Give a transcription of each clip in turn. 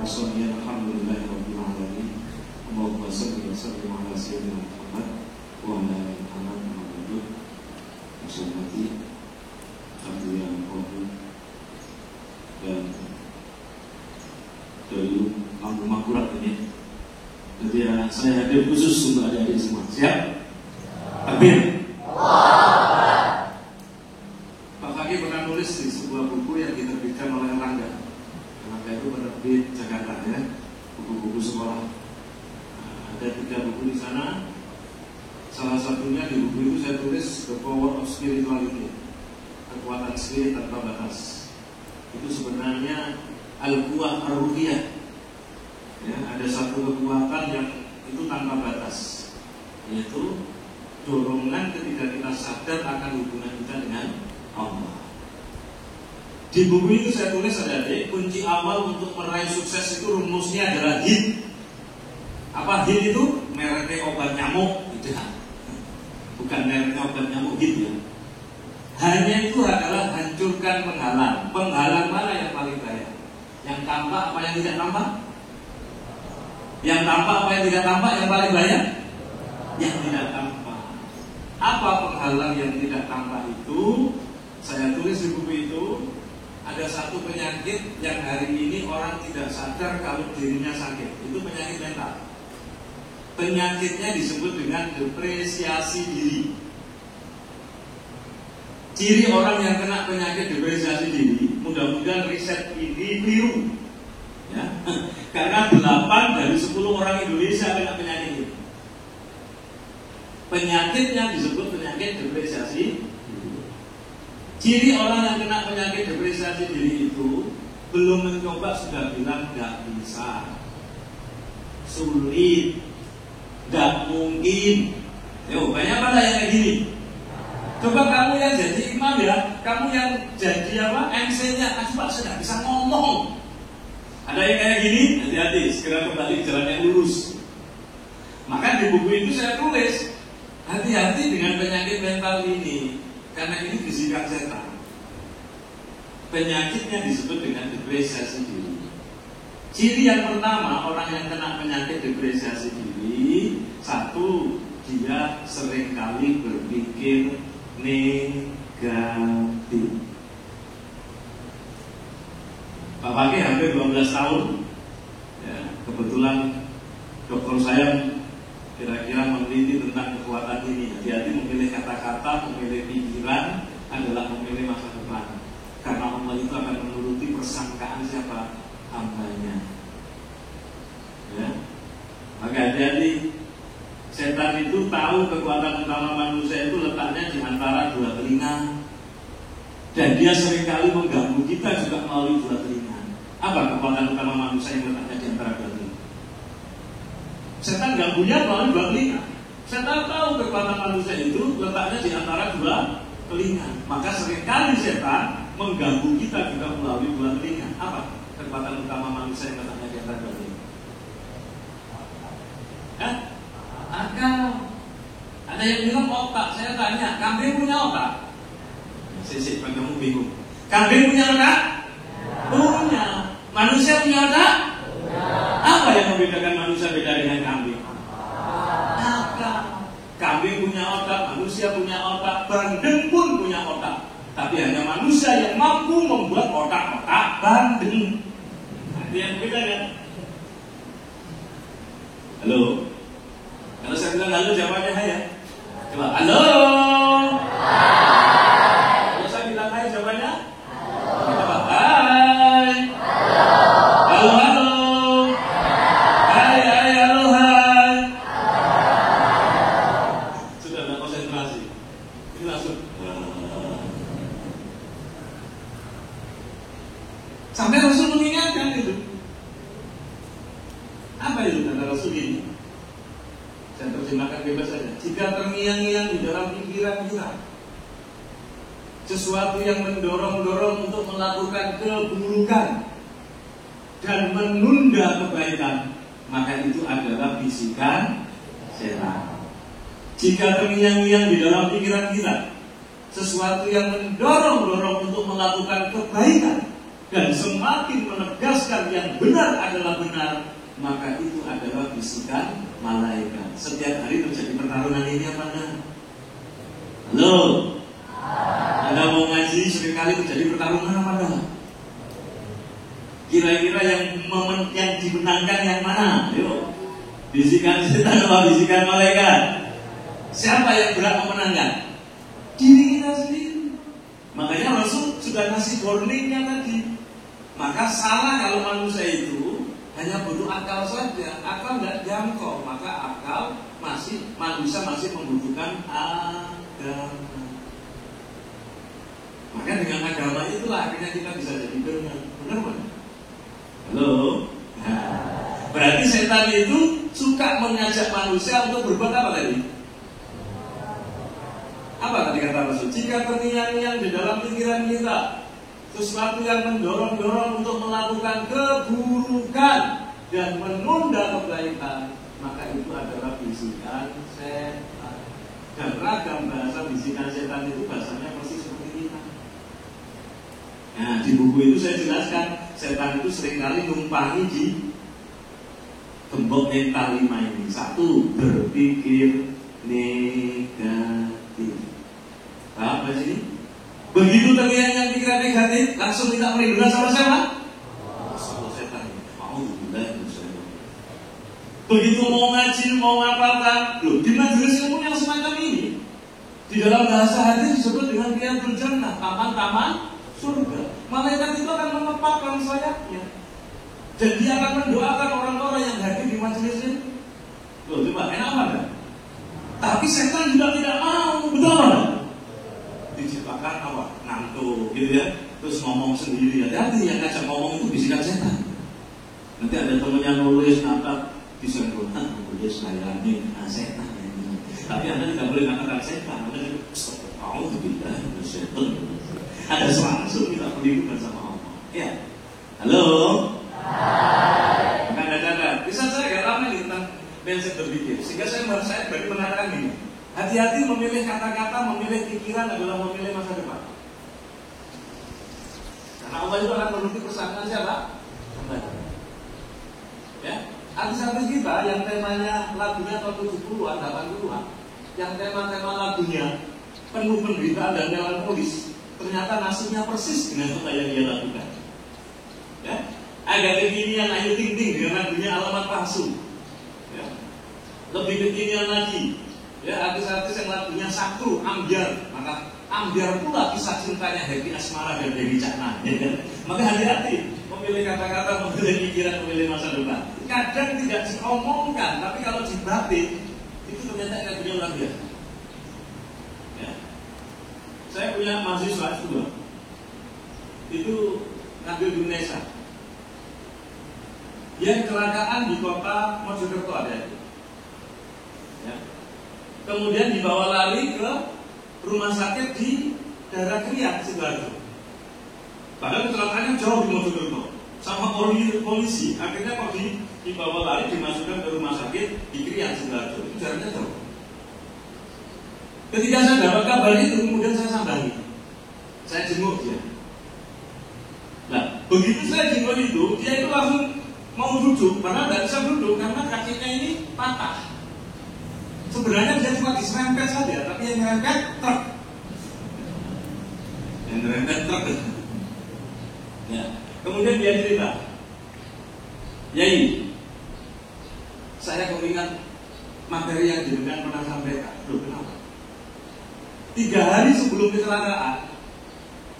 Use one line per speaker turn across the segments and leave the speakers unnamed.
Wassallallahu alhamdulillahirabbil alamin. Allahumma shalli wa sallim ala sayyidina Muhammad wa ala alihi Muhammad. Wassalatu yang rohul dan dari kampung Makurat ini. Jadi saya hadir khusus untuk adik-adik semua. Siap? Takbir. Pak Fakih pernah nulis di sebuah buku yang diterbitkan oleh Erlangga. Erlangga itu penerbit Jakarta ya, buku-buku sekolah. Ada 3 buku di sana. Salah satunya di buku itu saya tulis The Power of Spirituality, kekuatan spirit tanpa batas. Itu sebenarnya Al-Quwah Ar-Ruhiyah. Ya, ada satu kekuatan yang itu tanpa batas, yaitu dorongan ketika kita sadar akan hubungan kita dengan Allah. Di buku itu saya tulis adik-adik, kunci awal untuk meraih sukses itu rumusnya adalah HIT. Apa HIT itu? Mereknya obat nyamuk, tidak. Bukan mereknya obat nyamuk HIT ya. Hanya itu adalah hancurkan penghalang. Penghalang mana yang paling bahaya? Yang tampak apa yang tidak tampak? Yang tampak apa yang tidak tampak yang paling bahaya? Yang tidak tampak. Apa penghalang yang tidak tampak itu? Saya tulis di buku itu. Ada satu penyakit yang hari ini orang tidak sadar kalau dirinya sakit. Itu penyakit mental. Penyakitnya disebut dengan depresiasi diri. Ciri orang yang kena penyakit depresiasi diri, mudah-mudahan riset ini keliru ya. Karena 8 dari 10 orang Indonesia kena penyakit ini. Penyakitnya disebut penyakit depresiasi. Ciri orang yang kena penyakit depresiasi diri itu belum mencoba sudah bilang gak bisa, sulit, gak mungkin. Yo, banyak pada yang kayak gini. Coba kamu yang jadi imam ya, kamu yang jadi apa? MC-nya, coba sudah bisa ngomong. Ada yang kayak gini, hati-hati, segera kembali ke jalan yang lurus. Maka di buku itu saya tulis, hati-hati dengan penyakit mental ini, karena ini bisikan setan. Penyakitnya disebut dengan depresiasi diri. Ciri yang pertama, orang yang kena penyakit depresiasi diri, 1, dia seringkali berpikir negatif. Pak Fakih hampir 12 tahun ya, kebetulan dokter saya kira-kira meneliti tentang kekuatan ini. Hati-hati memilih kata-kata, memilih pikiran adalah memilih masa depan. Karena Allah itu akan menuruti persangkaan siapa? Hambanya ya. Maka hati-hati. Setan itu tahu kekuatan utama manusia itu letaknya di antara 2 telinga. Dan dia seringkali mengganggu kita juga melalui 2 telinga. Apa kekuatan utama manusia yang letaknya di antara 2 telinga? Setan ganggunya melalui 2 telinga. Setan tahu kekuatan manusia itu letaknya di antara 2 telinga. Maka seringkali setan mengganggu kita juga melalui 2 telinga. Apa kekuatan utama manusia yang letaknya di antara 2 telinga? Akal. Ada yang bilang otak. Saya tanya, kambing punya otak? Sisi, kamu bingung. Kambing punya otak? Punya. Manusia punya otak? Apa yang membedakan manusia beda dengan kambing? Akal. Kambing punya otak, manusia punya otak, bandeng pun punya otak. Tapi hanya manusia yang mampu membuat otak-otak bandeng. Itu yang beda kan? Halo? Kalau saya bilang halo, jawabannya hai ya. Coba halo. Kalau saya bilang hai, jawabannya coba hai. Halo halo. Hai hai halo hai. Sudah ada konsentrasi. Ini langsung. Sampai Rasul mengingatkan itu. Apa itu kata Rasul ini? Saya terjemahkan bebas saja. Jika terngiang-ngiang di dalam pikiran kita sesuatu yang mendorong-dorong untuk melakukan keburukan dan menunda kebaikan, maka itu adalah bisikan setan. Jika terngiang-ngiang di dalam pikiran kita sesuatu yang mendorong-dorong untuk melakukan kebaikan, dan semakin menegaskan yang benar adalah benar, maka itu adalah bisikan malaikat. Setiap hari terjadi pertarungan ini apa enggak? Halo? Anda mau ngaji seringkali terjadi pertarungan apa enggak? Kira-kira yang dimenangkan yang mana? Yuk. Bisikan setan atau bisikan malaikat? Siapa yang berhak memenangkan? Diri kita sendiri. Makanya Rasul sudah kasih warningnya tadi. Maka salah kalau manusia itu hanya butuh akal saja. Akal nggak jangkau. Maka akal manusia masih membutuhkan agama. Maka dengan agama itulah akhirnya kita bisa jadi benar. Benar kan? Halo? Nah, berarti setan itu suka mengajak manusia untuk berbuat apa tadi? Apa tadi kata Rasul? Jika terngiang-ngiang di dalam pikiran kita sesuatu yang mendorong-dorong untuk melakukan keburukan dan menunda kebaikan, maka itu adalah bisikan setan. Dan ragam bahasa bisikan setan itu bahasanya persis seperti kita. Nah, di buku itu saya jelaskan, setan itu seringkali numpangi di gembok mental 5 ini. 1, berpikir negatif. Paham gak sih? Begitu terlihat yang pikiran negatif, langsung minta perlindungan sama siapa? Sama setan. Begitu mau ngaji, mau ngapalkan, loh, di majelis ilmu yang semacam ini, di dalam bahasa hadis disebut dengan riyadul jannah, taman-taman surga. Malaikat itu akan menempatkan sayapnya, dan dia akan mendoakan orang-orang yang hadir di majelis ini. Loh, coba enak apa? Tapi setan juga tidak mau, betul? Diciptakan apa? Ngantuk, gitu ya. Terus ngomong sendiri. Hati-hati yang ngajak ngomong itu bisikan setan. Nanti ada temennya nulis natak disempurna, nulis layani setan. Tapi Anda tidak boleh mengatakan setan. Anda tahu tidak setan. Ada langsung kita perlindungan sama Allah. Ya. Halo. Hai. Ada. Bisa saya gak lama nih tentang mindset berpikir. Sehingga saya bagi mengatakan ini. Hati-hati memilih kata-kata, memilih pikiran adalah memilih masa depan. Karena Allah itu akan menuruti persangkaan siapa? Ya, artis-artis kita yang temanya lagunya tahun 70-an, 80-an, yang tema-tema lagunya penuh penderitaan dan melankolis, ternyata nasibnya persis dengan apa yang dia lakukan. Ya, agak kekinian Ayu Ting Ting dengan lagunya Alamat Palsu. Ya, lebih kekinian lagi. Ya, artis-artis yang lagunya Sakru, Ambyar. Maka Ambyar pula kisah cintanya Happy Asmara dan Dewi Cakna, ya kan? Maka hati-hati memilih kata-kata, memilih pikiran, memilih masa depan. Kadang tidak diomongkan, tapi kalau dibatik itu ternyata lagunya luar biasa. Ya. Saya punya mahasiswa juga, itu ngambil di Indonesia. Dia kecelakaan di kota Mojokerto ada itu. Ya. Kemudian dibawa lari ke rumah sakit di daerah Krian, Sidoarjo. Padahal kecelakaannya jauh di Mojokerto, sama polisi. Akhirnya kok dibawa lari, dimasukkan ke rumah sakit di Krian, Sidoarjo. Itu jaraknya jauh. Ketika saya dapat kabar itu, kemudian saya sambangi, saya jenguk dia. Nah, begitu saya jenguk itu, dia itu langsung mau duduk, padahal tidak bisa duduk karena kakinya ini patah. Sebenarnya dia cuma diserempet saja, tapi yang nyerempet truk. Yang nyerempet truk. Ya. Kemudian dia cerita, Yai, saya ingat materi yang jenengan pernah sampaikan. Loh, kenapa? 3 hari sebelum kecelakaan,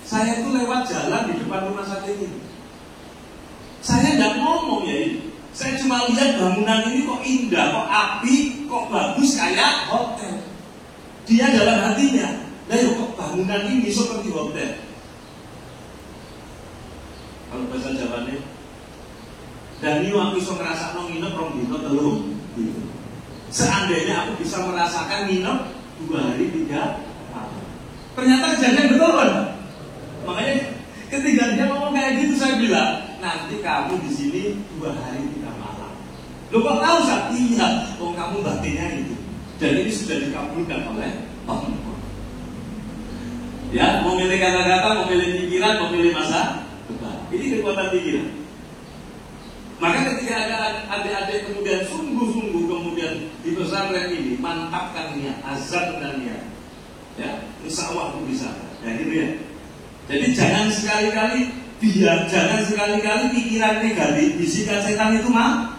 saya itu lewat jalan di depan rumah sakit ini. Saya tidak ngomong, Yai. Saya cuma lihat bangunan ini kok indah, kok api, kok bagus kayak hotel. Dia dalam hatinya, lah yuk kok bangunan ini seperti hotel. Kalau bahasa Jawanya, dan ini aku bisa merasakan nginep rong dino telung. Seandainya aku bisa merasakan nginep 2 hari 3 malam. Ternyata kejadian betul kan? Makanya ketika dia ngomong kayak gitu saya bilang, nanti kamu di sini 2 hari 3 malam. Lo kok tahu saat? Iya, oh kamu batinnya itu. Dan ini sudah dikabulkan oleh Allah. Ya, memilih kata-kata, memilih pikiran, memilih masa depan. Ini kekuatan pikiran. Maka ketika ada adik-adik kemudian sungguh-sungguh kemudian di pesantren ini mantapkan niat, azamkan niat, ya, insya Allah itu bisa. Ya gitu ya. Jadi jangan sekali-kali pikiran negatif, bisikan setan itu masuk.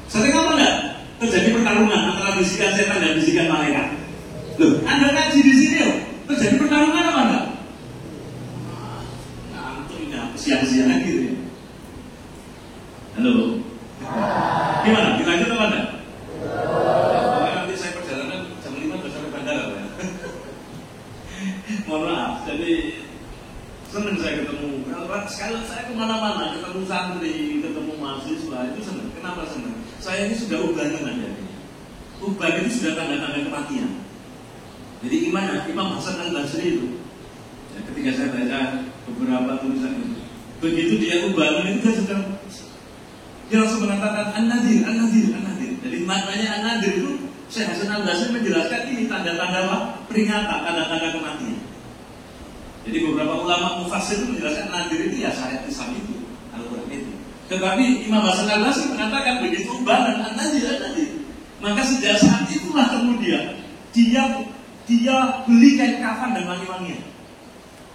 Sering apa enggak? Terjadi pertarungan antara bisikan setan dan bisikan malaikat. Loh, Anda ngaji di sini loh. Terjadi pertarungan apa enggak? Siang-siang gitu ya. Halo. Gimana? Dilanjut apa enggak? Pokoknya nanti saya perjalanan jam 5 sudah sampai bandara ya. Mohon maaf. Jadi senang saya ketemu. Kalau saya kemana-mana ketemu santri, ketemu mahasiswa itu senang. Kenapa senang? Saya ini sudah ubanan aja. Uban itu sudah tanda-tanda kematian. Jadi gimana? Imam Hasan Al-Basri itu ya, ketika saya baca beberapa tulisan itu, begitu dia ubanan itu dia langsung mengatakan An-Nadir. Jadi maknanya An-Nadir itu Syekh Hasan Al-Basri menjelaskan ini tanda-tanda apa? Peringatan, tanda-tanda kematian. Jadi beberapa ulama mufassir itu menjelaskan Nadir itu ya syariat Islam itu, Al-Quran itu. Tetapi Imam Hasan Al-Basri mengatakan begitu ubanan An-Nadir. Maka sejak saat itulah kemudian dia beli kain kafan dan wangi-wangian.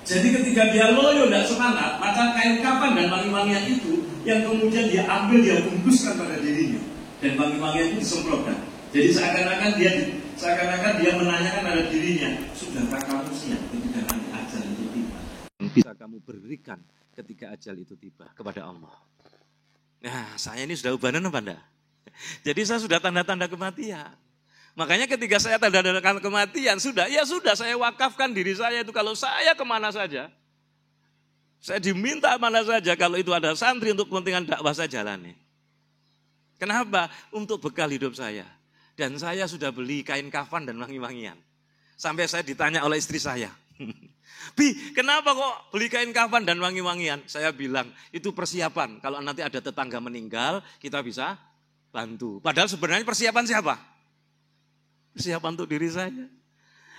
Jadi ketika dia loyo tidak semangat, maka kain kafan dan wangi-wangian itu yang kemudian dia ambil, dia bungkuskan pada dirinya, dan wangi-wangian itu disemprotkan. Jadi seakan-akan dia menanyakan pada dirinya, sudahkah kamu siap ketika nanti ajal itu tiba? Bisa kamu berikan ketika ajal itu tiba kepada Allah. Nah, saya ini sudah ubanan apa enggak? Jadi saya sudah tanda-tanda kematian. Makanya ketika saya tanda-tanda kematian, sudah saya wakafkan diri saya itu kalau saya kemana saja. Saya diminta mana saja, kalau itu ada santri untuk kepentingan dakwah saya jalani. Kenapa? Untuk bekal hidup saya. Dan saya sudah beli kain kafan dan wangi-wangian. Sampai saya ditanya oleh istri saya. Bi, kenapa kok beli kain kafan dan wangi-wangian? Saya bilang, itu persiapan. Kalau nanti ada tetangga meninggal, kita bisa bantu. Padahal sebenarnya persiapan siapa? Persiapan untuk diri saya.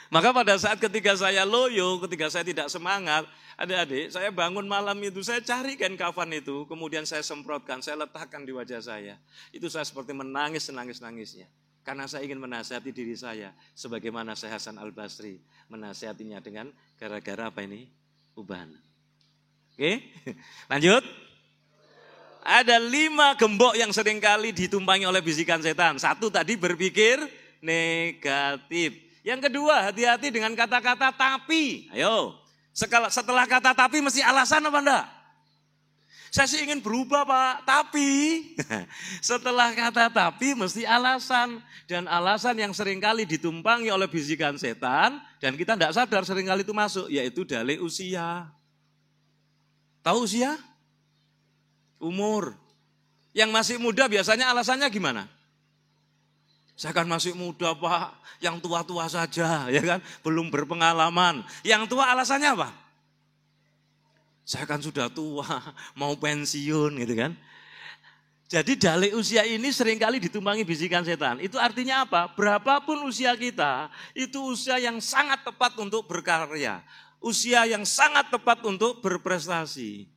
Maka pada saat ketika saya loyo, ketika saya tidak semangat, adik-adik, saya bangun malam itu, saya cari kain kafan itu, kemudian saya semprotkan, saya letakkan di wajah saya. Itu saya seperti menangis senangis-nangisnya. Karena saya ingin menasihati diri saya, sebagaimana Syekh Hasan Al-Basri menasihatinya dengan gara-gara apa ini? Ubahan. Oke, lanjut. Ada 5 gembok yang seringkali ditumpangi oleh bisikan setan. 1 tadi berpikir negatif. Yang kedua, hati-hati dengan kata-kata tapi. Ayo, setelah kata tapi mesti alasan apa enggak? Saya sih ingin berubah Pak, tapi setelah kata tapi mesti alasan. Dan alasan yang seringkali ditumpangi oleh bisikan setan, dan kita enggak sadar seringkali itu masuk, yaitu dalih usia. Tahu usia? Umur. Yang masih muda biasanya alasannya gimana? Saya kan masih muda Pak, yang tua-tua saja, ya kan, belum berpengalaman. Yang tua alasannya apa? Saya kan sudah tua, mau pensiun gitu kan. Jadi dalih usia ini seringkali ditumpangi bisikan setan. Itu artinya apa? Berapapun usia kita, itu usia yang sangat tepat untuk berkarya. Usia yang sangat tepat untuk berprestasi.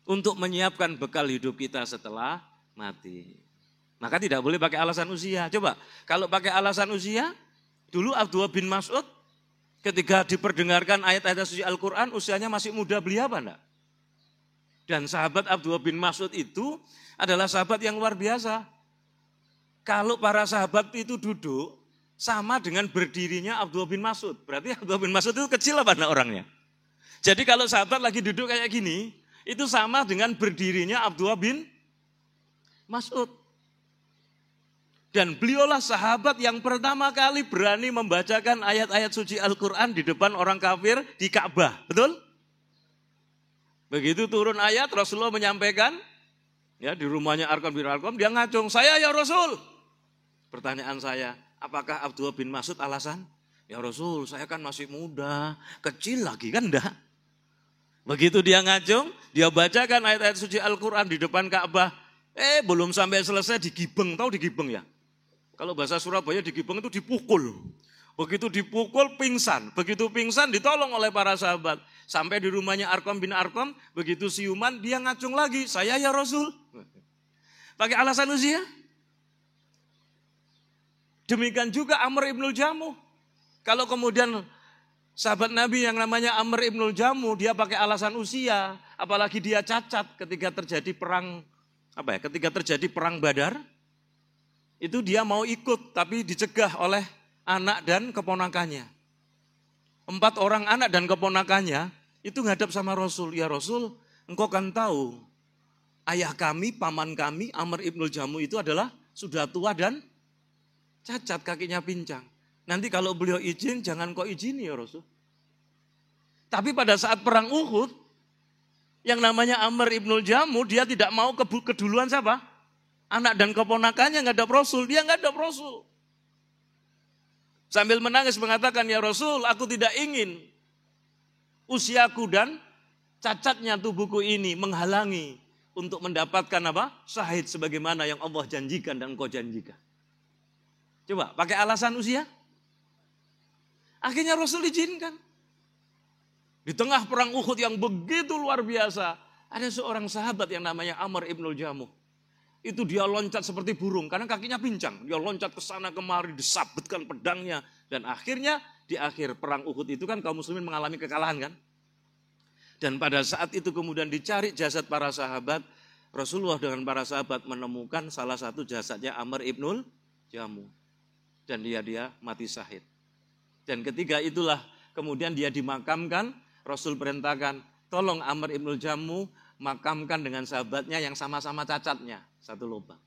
Untuk menyiapkan bekal hidup kita setelah mati. Maka tidak boleh pakai alasan usia. Coba, kalau pakai alasan usia, dulu Abdullah bin Mas'ud ketika diperdengarkan ayat-ayat suci Al-Quran, usianya masih muda, beli apa enggak? Dan sahabat Abdullah bin Mas'ud itu adalah sahabat yang luar biasa. Kalau para sahabat itu duduk, sama dengan berdirinya Abdullah bin Mas'ud. Berarti Abdullah bin Mas'ud itu kecil apa enggak orangnya? Jadi kalau sahabat lagi duduk kayak gini, itu sama dengan berdirinya Abdullah bin Mas'ud. Dan beliaulah sahabat yang pertama kali berani membacakan ayat-ayat suci Al-Quran di depan orang kafir di Ka'bah. Betul? Begitu turun ayat, Rasulullah menyampaikan, ya di rumahnya Arqam bin Arqam, dia ngacung, saya ya Rasul. Pertanyaan saya, apakah Abdullah bin Mas'ud alasan? Ya Rasul, saya kan masih muda, kecil lagi kan enggak? Begitu dia ngacung, dia bacakan ayat-ayat suci Al-Quran di depan Ka'bah. Belum sampai selesai digibeng, tahu digibeng ya? Kalau bahasa Surabaya digibeng itu dipukul.
Begitu dipukul pingsan, begitu pingsan ditolong oleh para sahabat. Sampai di rumahnya Arqam bin Arqam, begitu siuman dia ngacung lagi, saya ya Rasul. Pakai alasan usia. Demikian juga Amr ibnul Jamuh. Kalau kemudian sahabat Nabi yang namanya Amr ibnul Jamuh, dia pakai alasan usia, apalagi dia cacat ketika terjadi perang Badar, itu dia mau ikut tapi dicegah oleh anak dan keponakannya. 4 orang anak dan keponakannya itu ngadap sama Rasul. Ya Rasul, engkau kan tahu ayah kami, paman kami, Amr ibnul Jamuh itu adalah sudah tua dan cacat, kakinya pincang. Nanti kalau beliau izin, jangan kau izini ya Rasul. Tapi pada saat perang Uhud, yang namanya Amr ibnul Jamuh, dia tidak mau keduluan siapa? Anak dan keponakannya ngadap Rasul, dia ngadap Rasul. Sambil menangis mengatakan, ya Rasul, aku tidak ingin usiaku dan cacatnya tubuhku ini menghalangi untuk mendapatkan syahid sebagaimana yang Allah janjikan dan engkau janjikan. Coba, pakai alasan usia. Akhirnya Rasul izinkan. Di tengah perang Uhud yang begitu luar biasa, ada seorang sahabat yang namanya Amr ibnul Jamuh. Itu dia loncat seperti burung karena kakinya pincang. Dia loncat ke sana kemari, disabetkan pedangnya. Dan akhirnya di akhir perang Uhud itu kan kaum muslimin mengalami kekalahan kan. Dan pada saat itu kemudian dicari jasad para sahabat. Rasulullah dengan para sahabat menemukan salah satu jasadnya Amr ibnul Jamuh. Dan dia mati syahid. Dan ketika itulah kemudian dia dimakamkan. Rasul perintahkan tolong Amr ibnul Jamuh makamkan dengan sahabatnya yang sama-sama cacatnya. Satu lubang.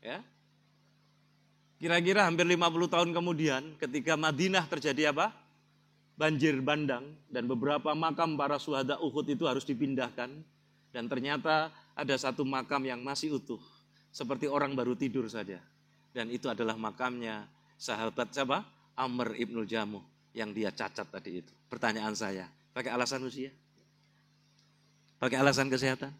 Ya. Kira-kira hampir 50 tahun kemudian ketika Madinah terjadi banjir bandang dan beberapa makam para syuhada Uhud itu harus dipindahkan dan ternyata ada satu makam yang masih utuh seperti orang baru tidur saja dan itu adalah makamnya sahabat siapa? Amr ibnul Jamuh yang dia cacat tadi itu. Pertanyaan saya, pakai alasan usia? Pakai alasan kesehatan?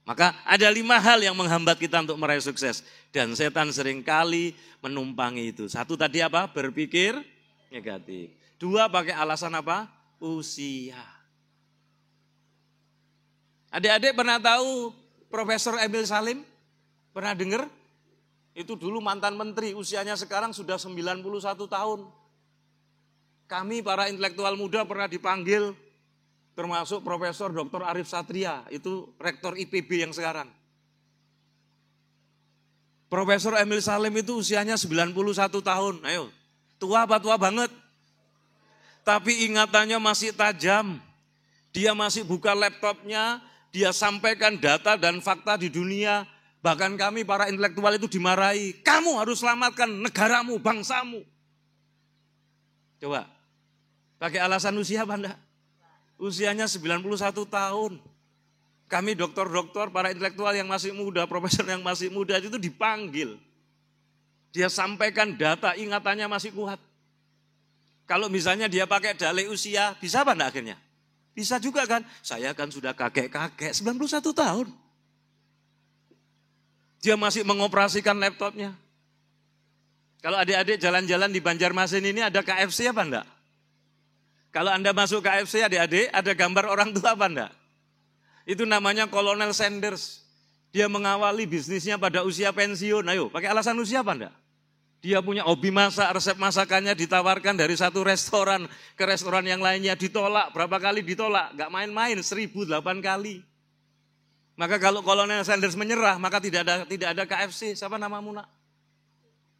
Maka ada 5 hal yang menghambat kita untuk meraih sukses. Dan setan seringkali menumpangi itu. 1 tadi berpikir negatif. 2 pakai alasan usia. Adik-adik pernah tahu Profesor Emil Salim? Pernah dengar? Itu dulu mantan menteri, usianya sekarang sudah 91 tahun. Kami para intelektual muda pernah dipanggil, termasuk Profesor Dr. Arif Satria, itu rektor IPB yang sekarang. Profesor Emil Salim itu usianya 91 tahun. Ayo, tua apa tua banget? Tapi ingatannya masih tajam. Dia masih buka laptopnya, dia sampaikan data dan fakta di dunia. Bahkan kami para intelektual itu dimarahi. Kamu harus selamatkan negaramu, bangsamu. Coba, pakai alasan usia apa enggak? Usianya 91 tahun. Kami dokter-dokter, para intelektual yang masih muda, profesor yang masih muda itu dipanggil. Dia sampaikan data, ingatannya masih kuat. Kalau misalnya dia pakai dalih usia, bisa apa enggak akhirnya? Bisa juga kan? Saya kan sudah kakek-kakek, 91 tahun. Dia masih mengoperasikan laptopnya. Kalau adik-adik jalan-jalan di Banjarmasin ini ada KFC apa enggak? Kalau Anda masuk KFC adik-adik, ada gambar orang tua apa enggak? Itu namanya Kolonel Sanders. Dia mengawali bisnisnya pada usia pensiun. Ayo, pakai alasan usia apa enggak? Dia punya hobi masak, resep masakannya ditawarkan dari satu restoran ke restoran yang lainnya. Ditolak, berapa kali ditolak? Enggak main-main, 1008 kali. Maka kalau Kolonel Sanders menyerah, maka tidak ada KFC. Siapa namamu nak?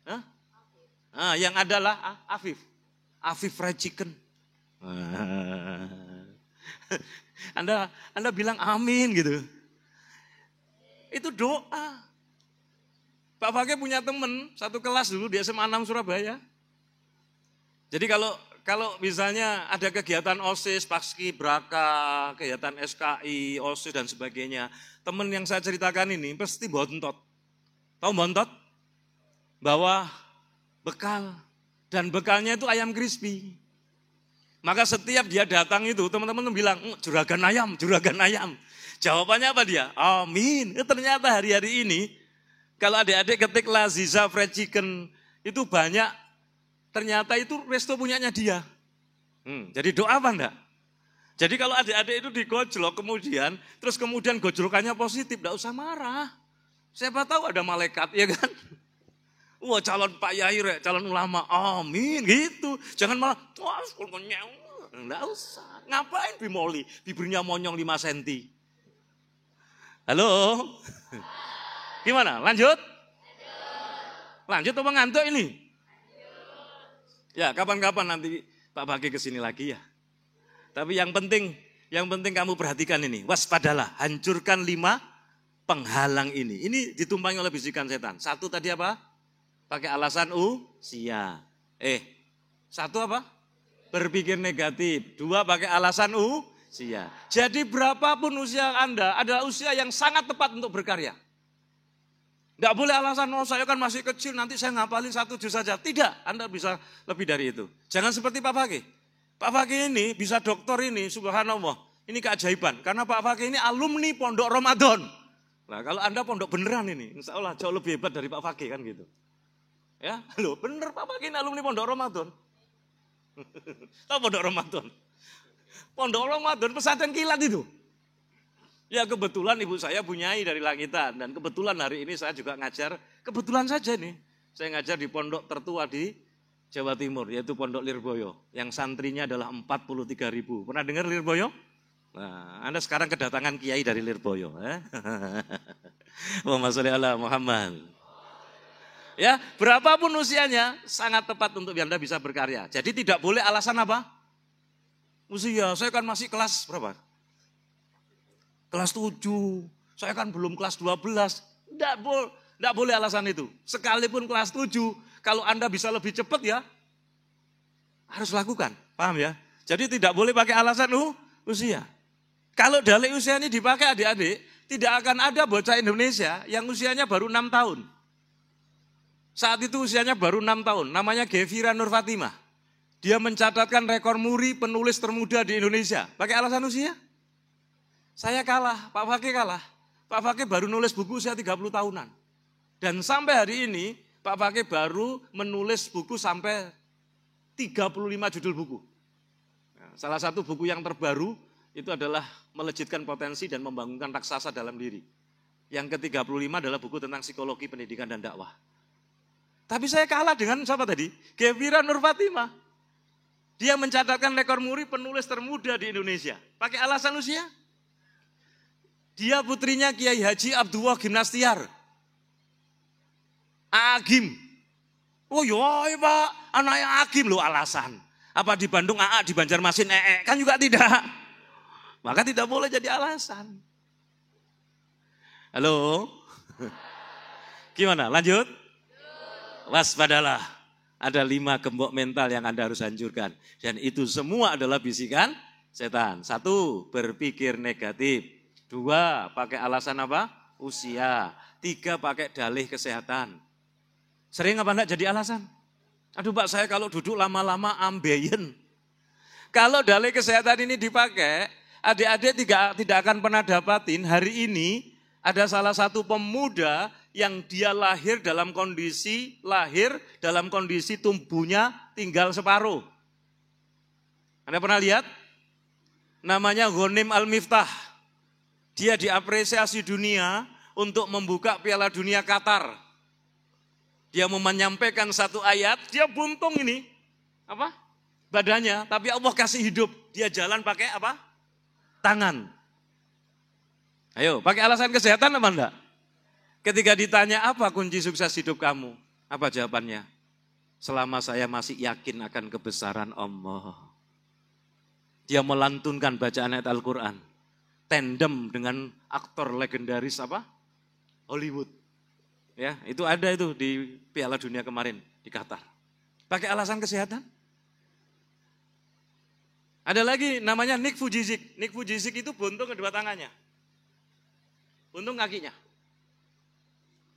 Hah? Ah, yang adalah Afif. Afif Fried Chicken. Anda bilang amin gitu. Itu doa. Pak Fakih punya teman satu kelas dulu di SMA 6 Surabaya. Jadi kalau misalnya ada kegiatan OSIS, Paskibraka, kegiatan SKI, OSIS dan sebagainya, teman yang saya ceritakan ini pasti bontot. Tahu bontot? Bawa bekal dan bekalnya itu ayam crispy. Maka setiap dia datang itu teman-teman bilang, juragan ayam, juragan ayam. Jawabannya apa dia? Amin. Ternyata hari-hari ini, kalau adik-adik ketik Laziza Fried Chicken, itu banyak ternyata itu resto punyanya dia. Jadi doa apa enggak? Jadi kalau adik-adik itu digojlok terus kemudian gojlokannya positif, enggak usah marah. Siapa tahu ada malaikat, ya kan? Wah, calon Pak Yai, calon ulama, amin gitu. Jangan malah, wah, enggak usah. Ngapain bimoli? Bibirnya monyong 5 cm. Halo? Gimana? Lanjut? Lanjut apa ngantuk ini? Ya, kapan-kapan nanti Pak Bagi kesini lagi ya. Tapi yang penting kamu perhatikan ini. Waspadalah, hancurkan 5 penghalang ini. Ini ditumpangi oleh bisikan setan. 1 tadi apa? Pakai alasan usia. 1 apa? Berpikir negatif. 2 pakai alasan usia. Jadi berapapun usia Anda, adalah usia yang sangat tepat untuk berkarya. Tidak boleh alasan, saya kan masih kecil, nanti saya ngapalin 1 juz saja. Tidak, Anda bisa lebih dari itu. Jangan seperti Pak Fakih. Pak Fakih ini bisa doktor ini, subhanallah. Ini keajaiban, karena Pak Fakih ini alumni Pondok Ramadan. Nah, kalau Anda pondok beneran ini, insya Allah jauh lebih hebat dari Pak Fakih kan gitu. Ya, loh bener Pak Fakih ini alumni Pondok Ramadan. Tahu Pondok Ramadan? Pondok Ramadan pesantren kilat itu. Ya kebetulan ibu saya bunyai dari Langitan. Dan kebetulan hari ini saya juga ngajar. Kebetulan saja nih. Saya ngajar di pondok tertua di Jawa Timur. Yaitu Pondok Lirboyo. Yang santrinya adalah 43.000. Pernah dengar Lirboyo? Nah, Anda sekarang kedatangan kiai dari Lirboyo. Allahumma sholli ala Muhammad. Ya, berapapun usianya sangat tepat untuk Anda bisa berkarya. Jadi tidak boleh alasan apa? Usia, saya kan masih kelas berapa? Kelas 7, saya kan belum kelas 12. Tidak boleh alasan itu. Sekalipun kelas 7, kalau Anda bisa lebih cepat ya, harus lakukan. Paham ya? Jadi tidak boleh pakai alasan usia. Kalau dalih usia ini dipakai adik-adik, tidak akan ada bocah Indonesia yang usianya baru 6 tahun. Saat itu usianya baru 6 tahun, namanya Gevira Nur Fatimah. Dia mencatatkan rekor muri penulis termuda di Indonesia. Pakai alasan usia? Saya kalah, Pak Fakih kalah. Pak Fakih baru nulis buku usia 30 tahunan. Dan sampai hari ini, Pak Fakih baru menulis buku sampai 35 judul buku. Salah satu buku yang terbaru itu adalah melejitkan potensi dan membangunkan raksasa dalam diri. Yang ke-35 adalah buku tentang psikologi pendidikan dan dakwah. Tapi saya kalah dengan siapa tadi? Gevira Nur Fatimah. Dia mencatatkan rekor muri penulis termuda di Indonesia. Pakai alasan usia? Dia putrinya Kiai Haji Abdullah Gimnastiar. Agim. Oh ya Pak, anaknya Agim loh alasan. Apa di Bandung AA, di Banjarmasin kan juga tidak. Maka tidak boleh jadi alasan. Halo? Gimana, lanjut? Waspadalah, ada 5 gembok mental yang Anda harus hancurkan. Dan itu semua adalah bisikan setan. 1, berpikir negatif. 2, pakai alasan apa? Usia. 3, pakai dalih kesehatan. Sering apa enggak jadi alasan? Aduh Pak, saya kalau duduk lama-lama ambeien. Kalau dalih kesehatan ini dipakai, adik-adik tidak akan pernah dapatin hari ini ada salah satu pemuda yang dia lahir dalam kondisi tubuhnya tinggal separuh. Anda pernah lihat? Namanya Ghonim Al-Miftah. Dia diapresiasi dunia untuk membuka Piala Dunia Qatar. Dia menyampaikan 1 ayat, dia buntung ini. Apa? Badannya, tapi Allah kasih hidup. Dia jalan pakai apa? Tangan. Ayo, pakai alasan kesehatan apa enggak? Ketika ditanya apa kunci sukses hidup kamu? Apa jawabannya? Selama saya masih yakin akan kebesaran Allah. Dia melantunkan bacaan ayat Al-Quran. Tandem dengan aktor legendaris apa? Hollywood. Ya, itu ada itu di Piala Dunia kemarin di Qatar. Pakai alasan kesehatan? Ada lagi namanya Nick Vujicic. Nick Vujicic itu buntung kedua tangannya. Buntung kakinya.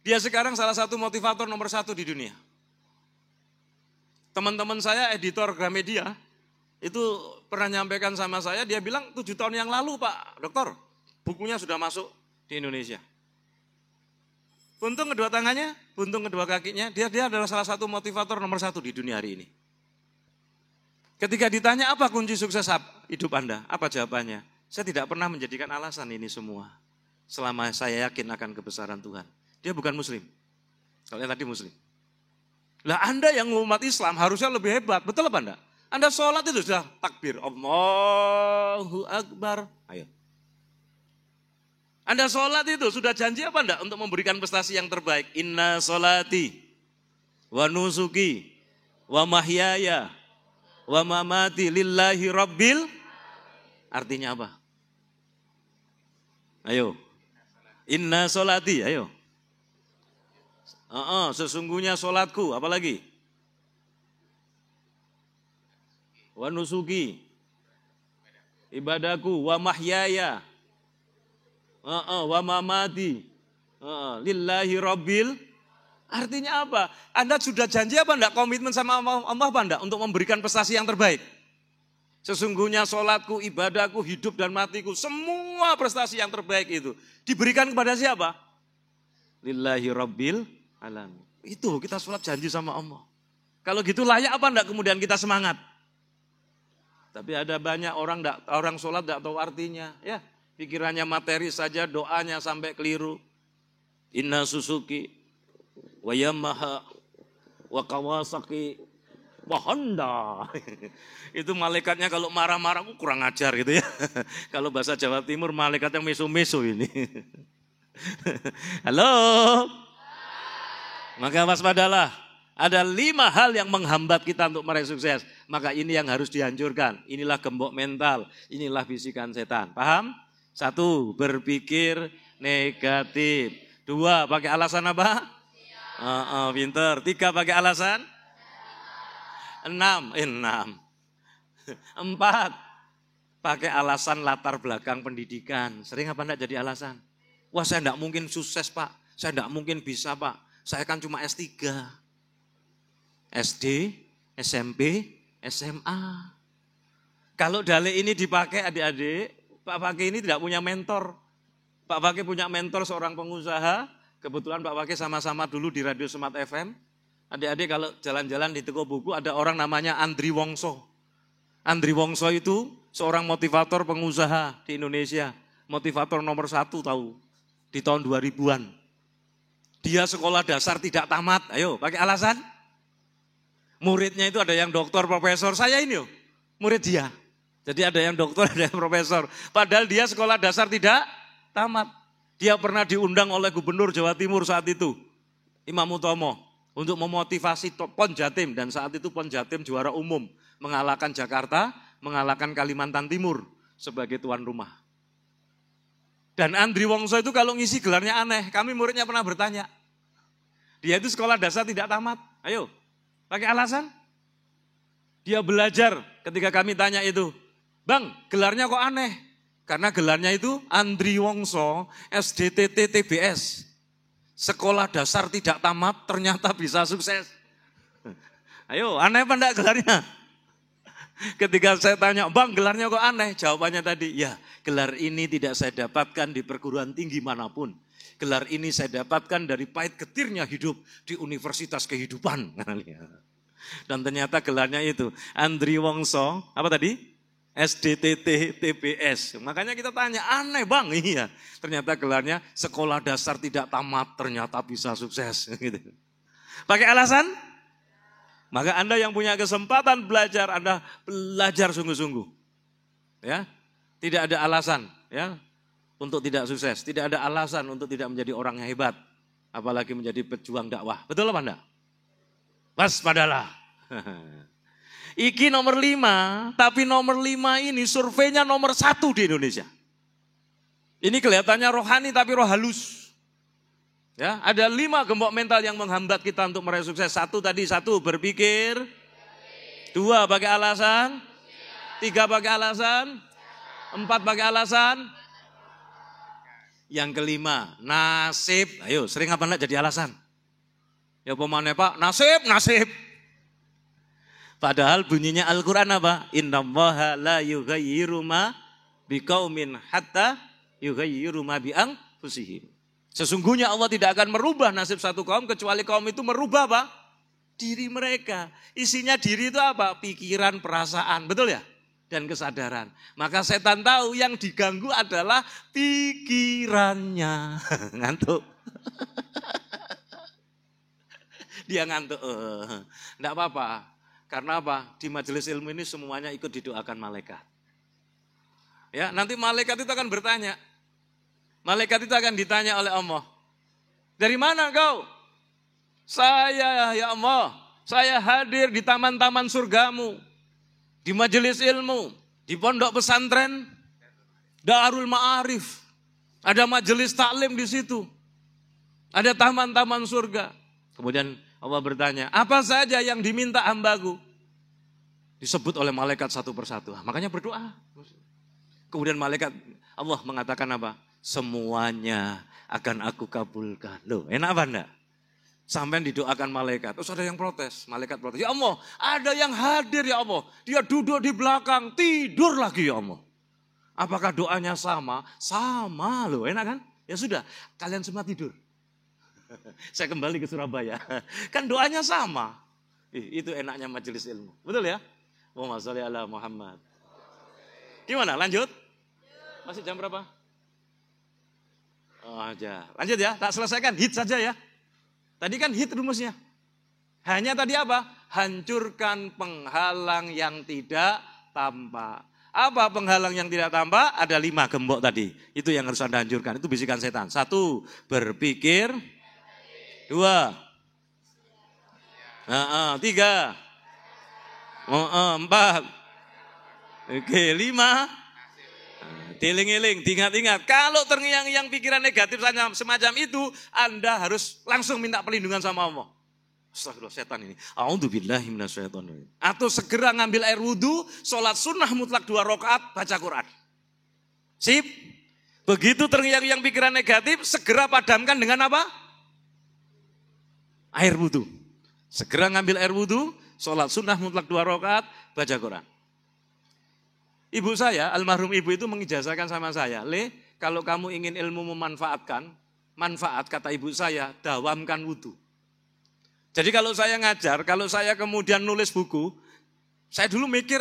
Dia sekarang salah satu motivator nomor 1 di dunia. Teman-teman saya editor Gramedia itu pernah nyampaikan sama saya, dia bilang 7 tahun yang lalu Pak Dokter, bukunya sudah masuk di Indonesia. Buntung kedua tangannya, buntung kedua kakinya, dia adalah salah satu motivator nomor 1 di dunia hari ini. Ketika ditanya apa kunci sukses hidup Anda? Apa jawabannya? Saya tidak pernah menjadikan alasan ini semua. Selama saya yakin akan kebesaran Tuhan. Dia bukan muslim. Kalau yang tadi muslim. Lah Anda yang umat Islam harusnya lebih hebat. Betul apa enggak? Anda sholat itu sudah takbir. Allahu Akbar. Ayo. Anda sholat itu sudah janji apa enggak untuk memberikan prestasi yang terbaik? Inna sholati wa nusuki wa mahyaya wa mamati lillahi rabbil. Artinya apa? Ayo. Inna sholati, ayo. Sesungguhnya sholatku, apa lagi? Wa nusuki, ibadahku, wa mahyaya, wa mamati, lillahi rabbil. Artinya apa? Anda sudah janji apa enggak, komitmen sama Allah apa enggak untuk memberikan prestasi yang terbaik? Sesungguhnya sholatku, ibadahku, hidup dan matiku, semua prestasi yang terbaik itu diberikan kepada siapa? Lillahi rabbil alamin. Itu kita sholat janji sama Allah. Kalau gitu layak apa enggak kemudian kita semangat? Tapi ada banyak orang sholat enggak tahu artinya. Ya, pikirannya materi saja, doanya sampai keliru. Inna Suzuki, wa Yamaha, wa Kawasaki, wa Honda. Itu malaikatnya kalau marah-marah kurang ajar gitu ya. Kalau bahasa Jawa Timur malaikatnya meso-meso ini. Halo. Maka waspadalah. Ada 5 hal yang menghambat kita untuk meraih sukses. Maka ini yang harus dihancurkan. Inilah gembok mental. Inilah bisikan setan. Paham? 1, berpikir negatif. 2, pakai alasan apa? Pinter. 3, pakai alasan? 6. 4, pakai alasan latar belakang pendidikan. Sering apa enggak jadi alasan? Wah saya enggak mungkin sukses Pak. Saya enggak mungkin bisa Pak. Saya kan cuma S3. SD, SMP, SMA. Kalau dalih ini dipakai adik-adik, Pak Fakih ini tidak punya mentor. Pak Fakih punya mentor seorang pengusaha. Kebetulan Pak Fakih sama-sama dulu di Radio Smart FM. Adik-adik kalau jalan-jalan di toko buku ada orang namanya Andri Wongso. Andri Wongso itu seorang motivator pengusaha di Indonesia. Motivator nomor 1 tahu. Di tahun 2000-an. Dia sekolah dasar tidak tamat. Ayo pakai alasan. Muridnya itu ada yang doktor, profesor. Saya ini murid dia. Jadi ada yang doktor, ada yang profesor. Padahal dia sekolah dasar tidak tamat. Dia pernah diundang oleh Gubernur Jawa Timur saat itu. Imam Utomo. Untuk memotivasi PON Jatim. Dan saat itu PON Jatim juara umum. Mengalahkan Jakarta, mengalahkan Kalimantan Timur. Sebagai tuan rumah. Dan Andri Wongso itu kalau ngisi gelarnya aneh. Kami muridnya pernah bertanya. Dia itu sekolah dasar tidak tamat. Ayo. Pakai alasan? Dia belajar ketika kami tanya itu. Bang, gelarnya kok aneh? Karena gelarnya itu Andri Wongso SDTT TBS. Sekolah dasar tidak tamat ternyata bisa sukses. Ayo, aneh apa enggak gelarnya? Ketika saya tanya, Bang gelarnya kok aneh? Jawabannya tadi, ya gelar ini tidak saya dapatkan di perguruan tinggi manapun. Gelar ini saya dapatkan dari pahit getirnya hidup di Universitas Kehidupan. Dan ternyata gelarnya itu Andri Wongso, apa tadi? SDTT TBS. Makanya kita tanya, aneh Bang? Iya. Ternyata gelarnya sekolah dasar tidak tamat, ternyata bisa sukses. Gitu. Pakai alasan? Maka Anda yang punya kesempatan belajar, Anda belajar sungguh-sungguh. Ya, tidak ada alasan, ya. Untuk tidak sukses, tidak ada alasan untuk tidak menjadi orang yang hebat, apalagi menjadi pejuang dakwah. Betul apa enggak? Waspadalah. Iki nomor 5, tapi nomor 5 ini surveinya nomor 1 di Indonesia. Ini kelihatannya rohani tapi roh halus. Ya, ada 5 gembok mental yang menghambat kita untuk meraih sukses. 1 berpikir. 2 pakai alasan. 3 pakai alasan. 4 pakai alasan. Yang kelima, nasib. Ayo, sering apa enggak jadi alasan? Ya pemane Pak, nasib. Padahal bunyinya Al-Quran apa? Innallaha la yughayyiru ma biqaumin hatta yughayyiru ma bi anfusihim. Sesungguhnya Allah tidak akan merubah nasib satu kaum kecuali kaum itu merubah apa? Diri mereka. Isinya diri itu apa? Pikiran, perasaan. Betul ya? Dan kesadaran. Maka setan tahu yang diganggu adalah pikirannya. Ngantuk. Dia ngantuk. Enggak apa-apa. Karena apa? Di majelis ilmu ini semuanya ikut didoakan malaikat. Ya, nanti malaikat itu akan bertanya. Malaikat itu akan ditanya oleh Allah. Dari mana kau? Saya, ya Allah. Saya hadir di taman-taman surgamu. Di majelis ilmu. Di pondok pesantren. Darul Ma'arif. Ada majelis taklim di situ. Ada taman-taman surga. Kemudian Allah bertanya, apa saja yang diminta hambaku? Disebut oleh malaikat satu persatu. Makanya berdoa. Kemudian malaikat Allah mengatakan apa? Semuanya akan aku kabulkan. Loh, enak apa enggak? Sampai didoakan malaikat. Terus ada yang protes. Malaikat protes. Ya Allah, ada yang hadir ya Allah. Dia duduk di belakang, tidur lagi ya Allah. Apakah doanya sama? Sama loh, enak kan? Ya sudah, kalian semua tidur. Saya kembali ke Surabaya. Kan doanya sama. Itu enaknya majelis ilmu. Betul ya? Muhammad sholli ala Muhammad. Gimana? Lanjut? Masih jam berapa? Oh, aja. Lanjut ya. Tak selesaikan. Hit saja ya. Tadi kan hit rumusnya. Hanya tadi apa? Hancurkan penghalang yang tidak tampak. Apa penghalang yang tidak tampak? Ada 5 gembok tadi. Itu yang harus Anda hancurkan. Itu bisikan setan. 1. Berpikir. 2. 3. 4. Oke, 5. Diling-iling, ingat-ingat. Kalau terngiang-ngiang pikiran negatif semacam itu, Anda harus langsung minta perlindungan sama Allah. Astagfirullah, setan ini. A'udzubillahi minasyaitonir. Atau segera ngambil air wudhu, sholat sunnah mutlak 2 rakaat, baca Quran. Sip. Begitu terngiang-ngiang pikiran negatif, segera padamkan dengan apa? Air wudhu. Segera ngambil air wudhu, sholat sunnah mutlak 2 rakaat, baca Quran. Ibu saya, almarhum ibu itu mengijazahkan sama saya. Le, kalau kamu ingin ilmu memanfaatkan, manfaat kata ibu saya, dawamkan wudhu. Jadi kalau saya ngajar, kalau saya kemudian nulis buku, saya dulu mikir,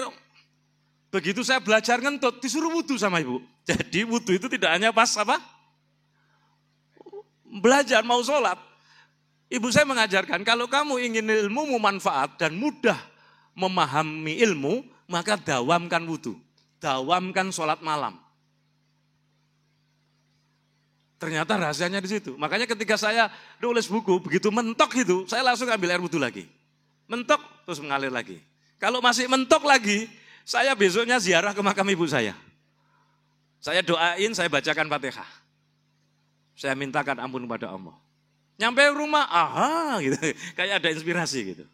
begitu saya belajar ngentut, disuruh wudhu sama ibu. Jadi wudhu itu tidak hanya pas apa? Belajar, mau sholat. Ibu saya mengajarkan, kalau kamu ingin ilmu memanfaat dan mudah memahami ilmu, maka dawamkan wudhu. Dawamkan sholat malam. Ternyata rahasianya di situ. Makanya ketika saya nulis buku, begitu mentok itu, saya langsung ambil air wudhu lagi. Mentok, terus mengalir lagi. Kalau masih mentok lagi, saya besoknya ziarah ke makam ibu saya. Saya doain, saya bacakan Fatihah. Saya mintakan ampun kepada Allah. Nyampe rumah, aha, gitu. Kayak ada inspirasi gitu.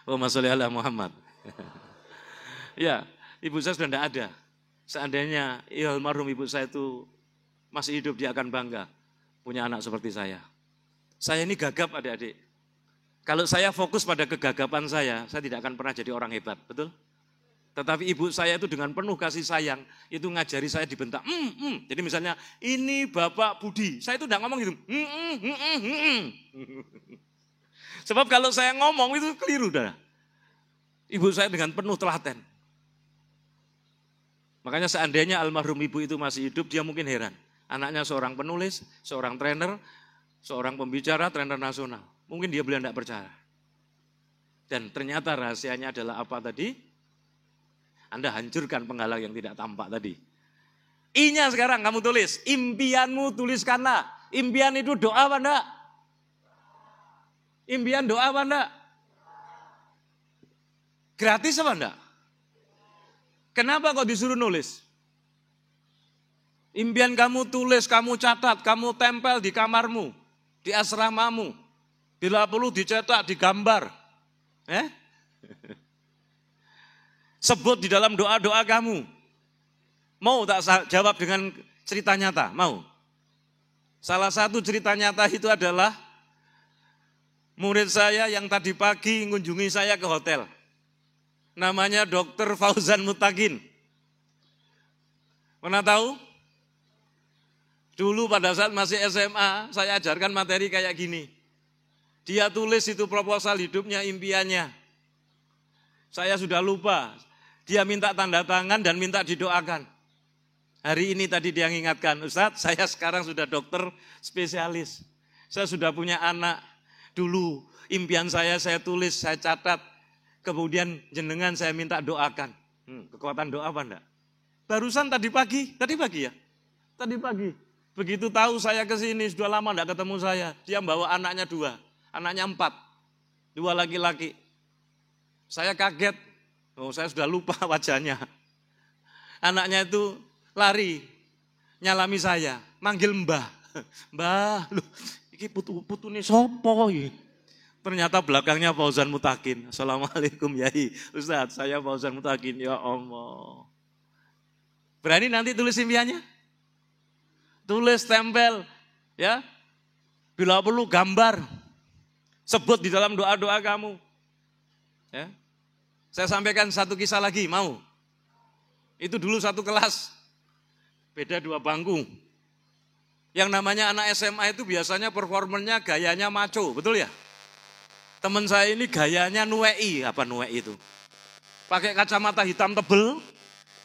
Allahumma sholli ala Muhammad. Ya. Ibu saya sudah tidak ada. Seandainya almarhum ibu saya itu masih hidup, dia akan bangga punya anak seperti saya. Saya ini gagap adik-adik. Kalau saya fokus pada kegagapan saya tidak akan pernah jadi orang hebat, betul? Tetapi ibu saya itu dengan penuh kasih sayang, itu ngajari saya dibentak. Jadi misalnya, ini Bapak Budi, saya itu tidak ngomong gitu. Sebab kalau saya ngomong itu keliru dah. Ibu saya dengan penuh telaten. Makanya seandainya almarhum ibu itu masih hidup, dia mungkin heran. Anaknya seorang penulis, seorang trainer, seorang pembicara, trainer nasional. Mungkin dia beliau tidak percaya. Dan ternyata rahasianya adalah apa tadi? Anda hancurkan penghalang yang tidak tampak tadi. I-nya sekarang kamu tulis, impianmu tuliskanlah. Impian itu doa apa enggak? Impian doa apa enggak? Gratis apa enggak? Kenapa kok disuruh nulis? Impian kamu tulis, kamu catat, kamu tempel di kamarmu, di asramamu. Bila perlu dicetak, digambar. Sebut di dalam doa-doa kamu. Mau tak jawab dengan cerita nyata? Mau? Salah satu cerita nyata itu adalah murid saya yang tadi pagi mengunjungi saya ke hotel. Namanya Dr. Fauzan Mutakin. Pernah tahu? Dulu pada saat masih SMA, saya ajarkan materi kayak gini. Dia tulis itu proposal hidupnya, impiannya. Saya sudah lupa. Dia minta tanda tangan dan minta didoakan. Hari ini tadi dia mengingatkan, Ustadz, saya sekarang sudah dokter spesialis. Saya sudah punya anak. Dulu impian saya tulis, saya catat. Kemudian jenengan saya minta doakan. Kekuatan doa apa enggak? Barusan tadi pagi ya? Tadi pagi. Begitu tahu saya ke sini, sudah lama enggak ketemu saya. Dia bawa anaknya 2, anaknya 4. 2 laki-laki. Saya kaget. Oh, saya sudah lupa wajahnya. Anaknya itu lari, nyalami saya, manggil mbah. Mbah, loh, ini putu-putune sopo iki? Ternyata belakangnya Fauzan Mutakin. Assalamualaikum Yai. Ustaz, saya Fauzan Mutakin. Ya Allah. Berani nanti tulis impiannya? Tulis, tempel, ya. Bila perlu gambar. Sebut di dalam doa-doa kamu. Ya. Saya sampaikan satu kisah lagi, mau? Itu dulu satu kelas. Beda 2 bangku. Yang namanya anak SMA itu biasanya performernya gayanya maco, betul ya? Teman saya ini gayanya nuei, apa nuei itu? Pakai kacamata hitam tebel,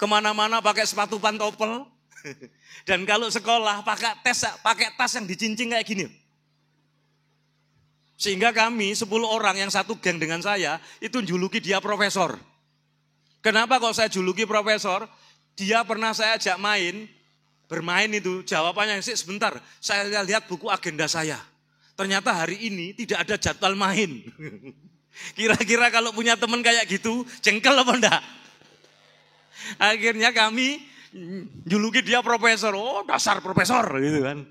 kemana-mana pakai sepatu pantopel. Dan kalau sekolah pakai tas yang dicincing kayak gini. Sehingga kami 10 orang yang satu geng dengan saya, itu juluki dia profesor. Kenapa kok saya juluki profesor? Dia pernah saya ajak bermain itu, jawabannya sih sebentar, saya lihat buku agenda saya. Ternyata hari ini tidak ada jadwal main. Kira-kira kalau punya teman kayak gitu, jengkel apa enggak? Akhirnya kami juluki dia profesor, oh dasar profesor gitu kan.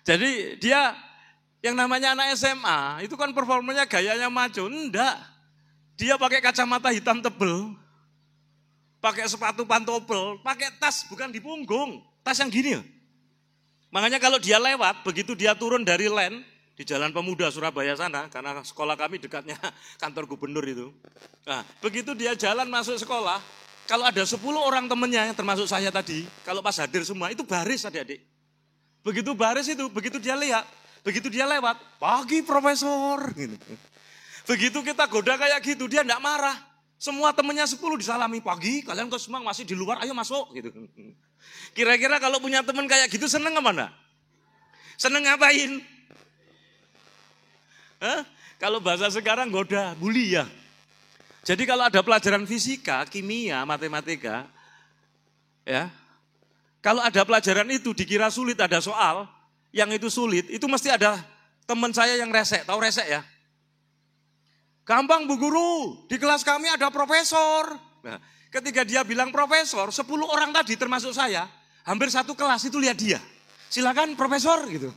Jadi dia yang namanya anak SMA, itu kan performanya gayanya maco. Enggak, dia pakai kacamata hitam tebel, pakai sepatu pantopel, pakai tas bukan di punggung, tas yang gini. Makanya kalau dia lewat, begitu dia turun dari LAN, di Jalan Pemuda Surabaya sana, karena sekolah kami dekatnya kantor gubernur itu. Nah, begitu dia jalan masuk sekolah, kalau ada 10 orang temennya, termasuk saya tadi, kalau pas hadir semua, itu baris adik-adik. Begitu baris itu, begitu dia lihat, begitu dia lewat, pagi profesor. Begitu kita goda kayak gitu, dia enggak marah. Semua temennya 10 disalami, pagi kalian kok semua masih di luar, ayo masuk. Gitu. Kira-kira kalau punya teman kayak gitu seneng apa enggak? Seneng ngapain? Hah? Kalau bahasa sekarang goda, bully ya. Jadi kalau ada pelajaran fisika, kimia, matematika, ya, kalau ada pelajaran itu dikira sulit, ada soal yang itu sulit, itu mesti ada teman saya yang resek, tahu resek ya? Gampang Bu Guru, di kelas kami ada profesor. Nah, ketika dia bilang profesor, 10 orang tadi termasuk saya, hampir satu kelas itu lihat dia. Silakan profesor gitu.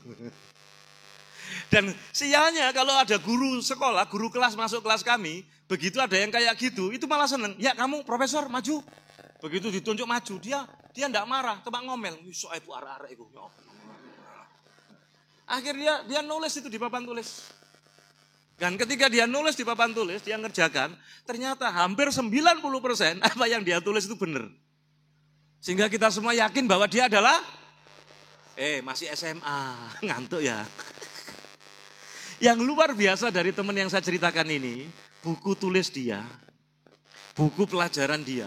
Dan sialnya kalau ada guru sekolah, guru kelas masuk kelas kami, begitu ada yang kayak gitu, itu malah seneng. Ya kamu profesor maju. Begitu ditunjuk maju, dia enggak marah, tebak ngomel. Soal ibu arek-arek itu. Akhirnya dia nulis itu di papan tulis. Dan ketika dia nulis di papan tulis, dia ngerjakan, ternyata hampir 90% apa yang dia tulis itu benar. Sehingga kita semua yakin bahwa dia adalah, masih SMA, ngantuk ya. Yang luar biasa dari teman yang saya ceritakan ini, buku tulis dia, buku pelajaran dia,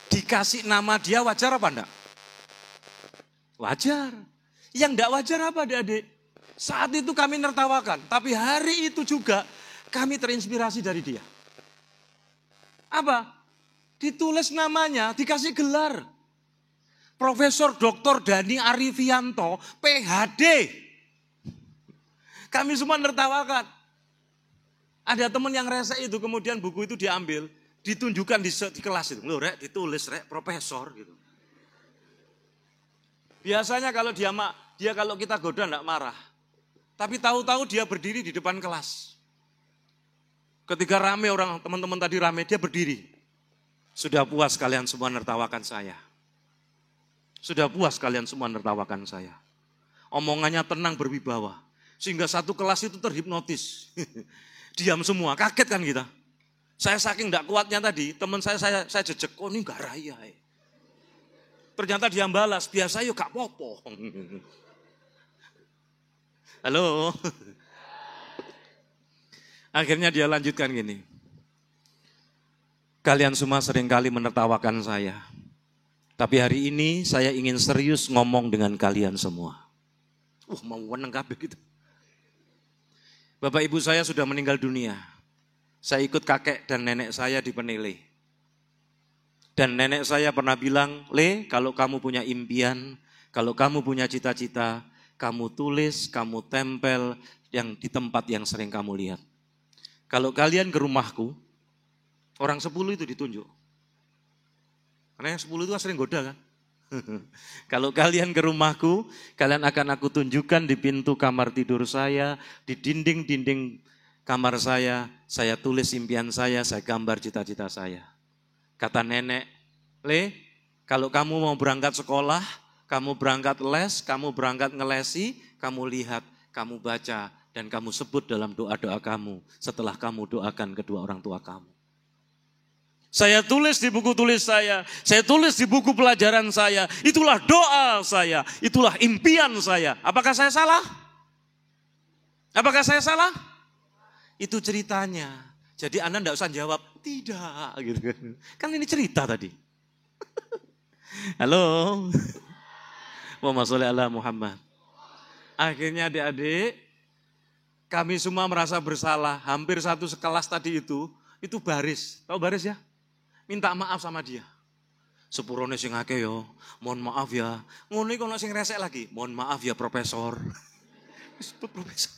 dikasih nama dia wajar apa enggak? Wajar. Yang enggak wajar apa adik-adik? Saat itu kami nertawakan, tapi hari itu juga kami terinspirasi dari dia. Apa? Ditulis namanya, dikasih gelar. Profesor Dr. Dani Arifianto, PhD. Kami semua nertawakan. Ada teman yang resek itu, kemudian buku itu diambil, ditunjukkan di kelas itu. Loh rek, ditulis rek, profesor gitu. Biasanya kalau dia kalau kita goda enggak marah. Tapi tahu-tahu dia berdiri di depan kelas. Ketika rame orang, teman-teman tadi rame, dia berdiri. Sudah puas kalian semua nertawakan saya. Sudah puas kalian semua nertawakan saya. Omongannya tenang berwibawa. Sehingga satu kelas itu terhipnotis. Diam semua, kaget kan kita. Saya saking enggak kuatnya tadi, teman saya jejek, oh ini enggak raya. Ternyata dia balas, biasa yuk gak popo. Halo. Akhirnya dia lanjutkan gini. Kalian semua seringkali menertawakan saya. Tapi hari ini saya ingin serius ngomong dengan kalian semua. Mau weneng kabeh gitu. Bapak ibu saya sudah meninggal dunia. Saya ikut kakek dan nenek saya di Penele. Dan nenek saya pernah bilang, Le, kalau kamu punya impian, kalau kamu punya cita-cita, kamu tulis, kamu tempel yang di tempat yang sering kamu lihat. Kalau kalian ke rumahku, orang 10 itu ditunjuk. Karena yang 10 itu sering goda kan. Kalau kalian ke rumahku, kalian akan aku tunjukkan di pintu kamar tidur saya, di dinding-dinding kamar saya tulis impian saya gambar cita-cita saya. Kata nenek, Le, kalau kamu mau berangkat sekolah, kamu berangkat les, kamu berangkat ngelesi, kamu lihat, kamu baca, dan kamu sebut dalam doa-doa kamu setelah kamu doakan kedua orang tua kamu. Saya tulis di buku tulis saya tulis di buku pelajaran saya, itulah doa saya, itulah impian saya. Apakah saya salah? Apakah saya salah? Itu ceritanya. Jadi Anda enggak usah jawab, tidak. Gitu. Kan ini cerita tadi. Halo. Muhammad sholli ala Muhammad. Akhirnya adik-adik, kami semua merasa bersalah. Hampir satu sekelas tadi itu baris. Tahu baris ya? Minta maaf sama dia. Sepurone sing akeh yo, mohon maaf ya. Ngono iki ono sing resek lagi. Mohon maaf ya profesor. Disebut profesor.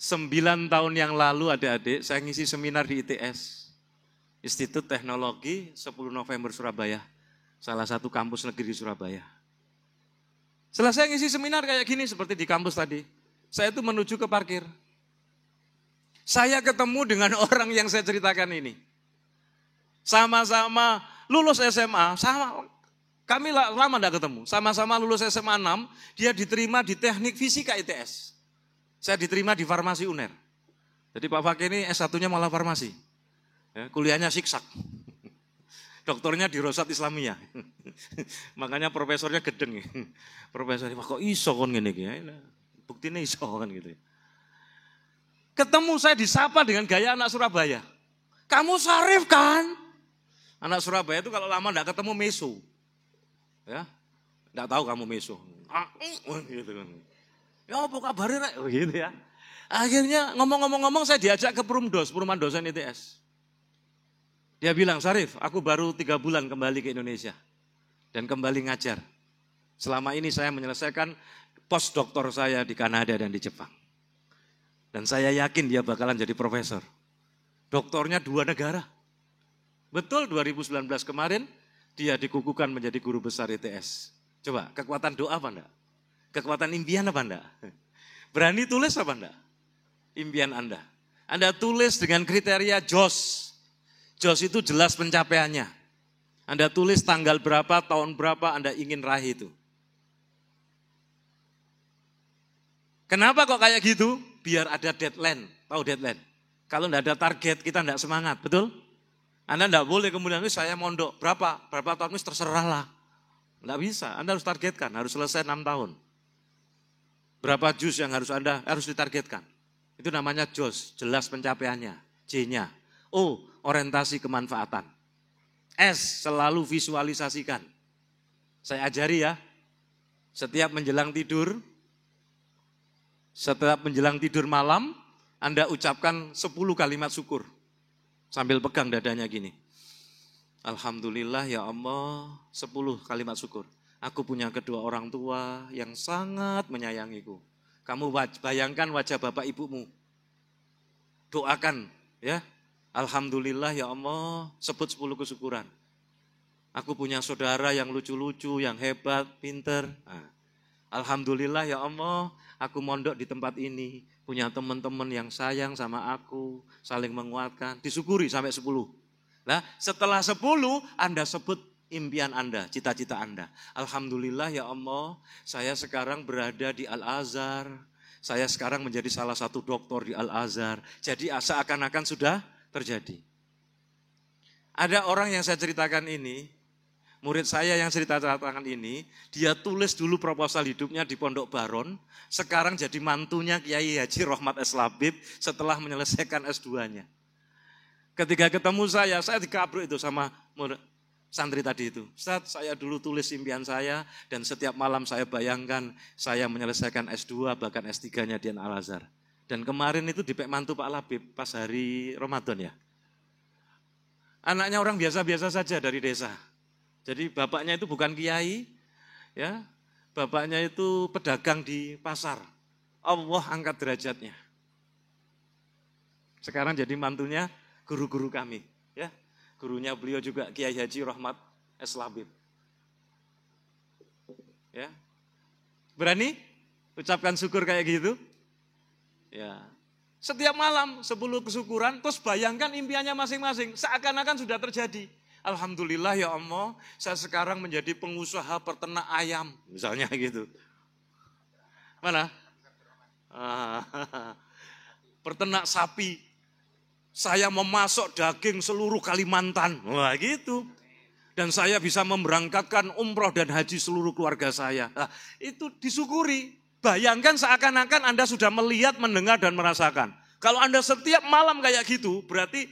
9 tahun yang lalu adik-adik saya ngisi seminar di ITS. Institut Teknologi 10 November Surabaya. Salah satu kampus negeri di Surabaya. Setelah saya ngisi seminar kayak gini seperti di kampus tadi. Saya itu menuju ke parkir. Saya ketemu dengan orang yang saya ceritakan ini. Sama-sama lulus SMA, kami lama tidak ketemu. Sama-sama lulus SMA 6, dia diterima di teknik fisika ITS. Saya diterima di farmasi UNER. Jadi Pak Fakih ini S1-nya malah farmasi. Ya, kuliahnya siksak. Doktornya di Rosat Islamiyah. Makanya profesornya gedeng. Profesornya, kok iso kon ngene iki? Buktinya iso kan gitu. Ketemu saya disapa dengan gaya anak Surabaya. Kamu Syarif kan? Anak Surabaya itu kalau lama enggak ketemu meso. Ya. Enggak tahu kamu meso. Gitu kan. Ya apa kabarnya? Gitu ya. Akhirnya ngomong-ngomong saya diajak ke perumahan dosen ITS. Dia bilang, Syarif, aku baru 3 bulan kembali ke Indonesia. Dan kembali ngajar. Selama ini saya menyelesaikan postdoktor saya di Kanada dan di Jepang. Dan saya yakin dia bakalan jadi profesor. Doktornya 2 negara. Betul 2019 kemarin dia dikukuhkan menjadi guru besar ITS. Coba kekuatan doa apa enggak? Kekuatan impian apa enggak? Berani tulis apa enggak? Impian Anda. Anda tulis dengan kriteria JOS. JOS itu jelas pencapaiannya. Anda tulis tanggal berapa, tahun berapa Anda ingin raih itu. Kenapa kok kayak gitu? Biar ada deadline. Tahu deadline? Kalau enggak ada target, kita enggak semangat, betul? Anda enggak boleh kemudian, saya mondok, berapa tahun ini terserah lah. Enggak bisa, Anda harus targetkan, harus selesai 6 tahun. Berapa juz yang harus ditargetkan. Itu namanya JOS, jelas pencapaiannya. J-nya. O, orientasi kemanfaatan. S, selalu visualisasikan. Saya ajari ya, setiap menjelang tidur malam, Anda ucapkan 10 kalimat syukur. Sambil pegang dadanya gini. Alhamdulillah ya Allah, 10 kalimat syukur. Aku punya kedua orang tua yang sangat menyayangiku. Kamu bayangkan wajah bapak ibumu. Doakan ya. Alhamdulillah ya Allah, sebut 10 kesyukuran. Aku punya saudara yang lucu-lucu, yang hebat, pinter. Nah, Alhamdulillah ya Allah, aku mondok di tempat ini. Punya teman-teman yang sayang sama aku, saling menguatkan. Disyukuri sampai 10. Nah, setelah 10, Anda sebut impian Anda, cita-cita Anda. Alhamdulillah ya Allah, saya sekarang berada di Al-Azhar. Saya sekarang menjadi salah satu doktor di Al-Azhar. Jadi seakan-akan sudah terjadi. Ada orang yang saya ceritakan ini, Murid saya yang cerita tangan ini, dia tulis dulu proposal hidupnya di Pondok Baron, sekarang jadi mantunya Kiai Haji Rohmat S. Labib setelah menyelesaikan S2-nya. Ketika ketemu saya dikabruk itu sama santri tadi itu. Ustaz, saya dulu tulis impian saya dan setiap malam saya bayangkan saya menyelesaikan S2 bahkan S3-nya di Al-Azhar. Dan kemarin itu dipek mantu Pak Labib pas hari Ramadan ya. Anaknya orang biasa-biasa saja dari desa. Jadi bapaknya itu bukan kiai, ya, bapaknya itu pedagang di pasar. Allah angkat derajatnya. Sekarang jadi mantunya guru-guru kami, ya. Gurunya beliau juga Kiai Haji Rohmat S. Labib. Ya. Berani ucapkan syukur kayak gitu? Ya. Setiap malam 10 kesyukuran, terus bayangkan impiannya masing-masing, seakan-akan sudah terjadi. Alhamdulillah ya Allah, saya sekarang menjadi pengusaha peternak ayam, misalnya gitu. Mana? Peternak sapi. Saya memasok daging seluruh Kalimantan. Wah gitu. Dan saya bisa memberangkatkan umroh dan haji seluruh keluarga saya. Nah, itu disyukuri. Bayangkan seakan-akan Anda sudah melihat, mendengar, dan merasakan. Kalau Anda setiap malam kayak gitu, berarti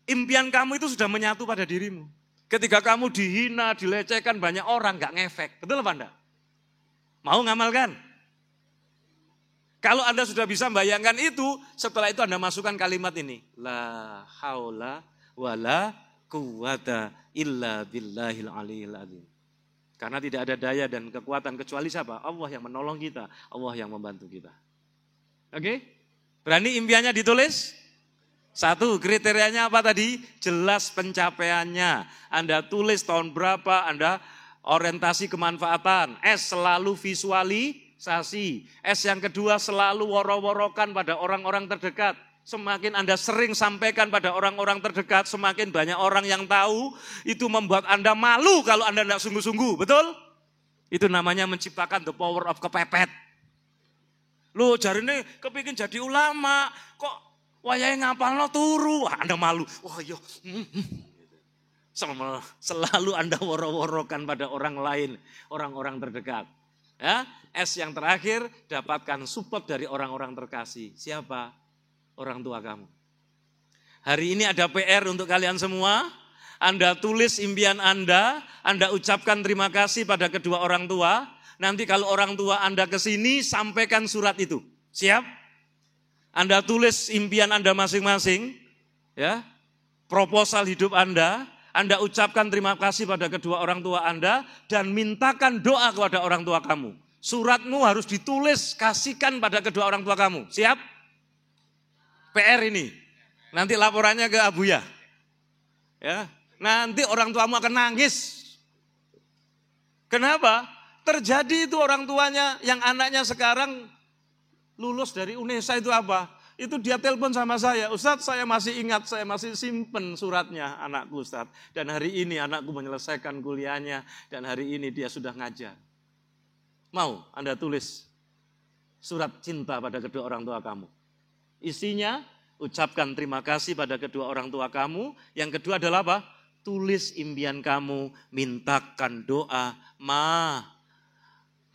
impian kamu itu sudah menyatu pada dirimu. Ketika kamu dihina, dilecehkan banyak orang, gak ngefek. Betul apa Anda? Mau ngamalkan? Kalau Anda sudah bisa bayangkan itu, setelah itu Anda masukkan kalimat ini. La haula wa la quwata illa billahil aliyil azim. Karena tidak ada daya dan kekuatan kecuali siapa? Allah yang menolong kita, Allah yang membantu kita. Oke? Berani impiannya ditulis? 1, kriterianya apa tadi? Jelas pencapaiannya. Anda tulis tahun berapa, Anda orientasi kemanfaatan. S, selalu visualisasi. S yang kedua, selalu woro-worokan pada orang-orang terdekat. Semakin Anda sering sampaikan pada orang-orang terdekat, semakin banyak orang yang tahu, itu membuat Anda malu kalau Anda tidak sungguh-sungguh, betul? Itu namanya menciptakan the power of kepepet. Loh, jari ini kepingin jadi ulama, kok wayahe ngapalno turu, Anda malu. Wah iya. Selalu Anda woro-worokan pada orang lain, orang-orang terdekat. Ya, S yang terakhir, dapatkan support dari orang-orang terkasih. Siapa? Orang tua kamu. Hari ini ada PR untuk kalian semua. Anda tulis impian Anda ucapkan terima kasih pada kedua orang tua. Nanti kalau orang tua Anda ke sini, sampaikan surat itu. Siap? Anda tulis impian Anda masing-masing, ya, proposal hidup Anda ucapkan terima kasih pada kedua orang tua Anda, dan mintakan doa kepada orang tua kamu. Suratmu harus ditulis, kasihkan pada kedua orang tua kamu. Siap? PR ini. Nanti laporannya ke Abuya. Ya, nanti orang tuamu akan nangis. Kenapa? Terjadi itu orang tuanya yang anaknya sekarang lulus dari UNESA itu apa? Itu dia telepon sama saya, Ustadz saya masih ingat, saya masih simpen suratnya anakku Ustadz. Dan hari ini anakku menyelesaikan kuliahnya dan hari ini dia sudah ngajar. Mau Anda tulis surat cinta pada kedua orang tua kamu. Isinya ucapkan terima kasih pada kedua orang tua kamu. Yang kedua adalah apa? Tulis impian kamu, mintakan doa. Ma,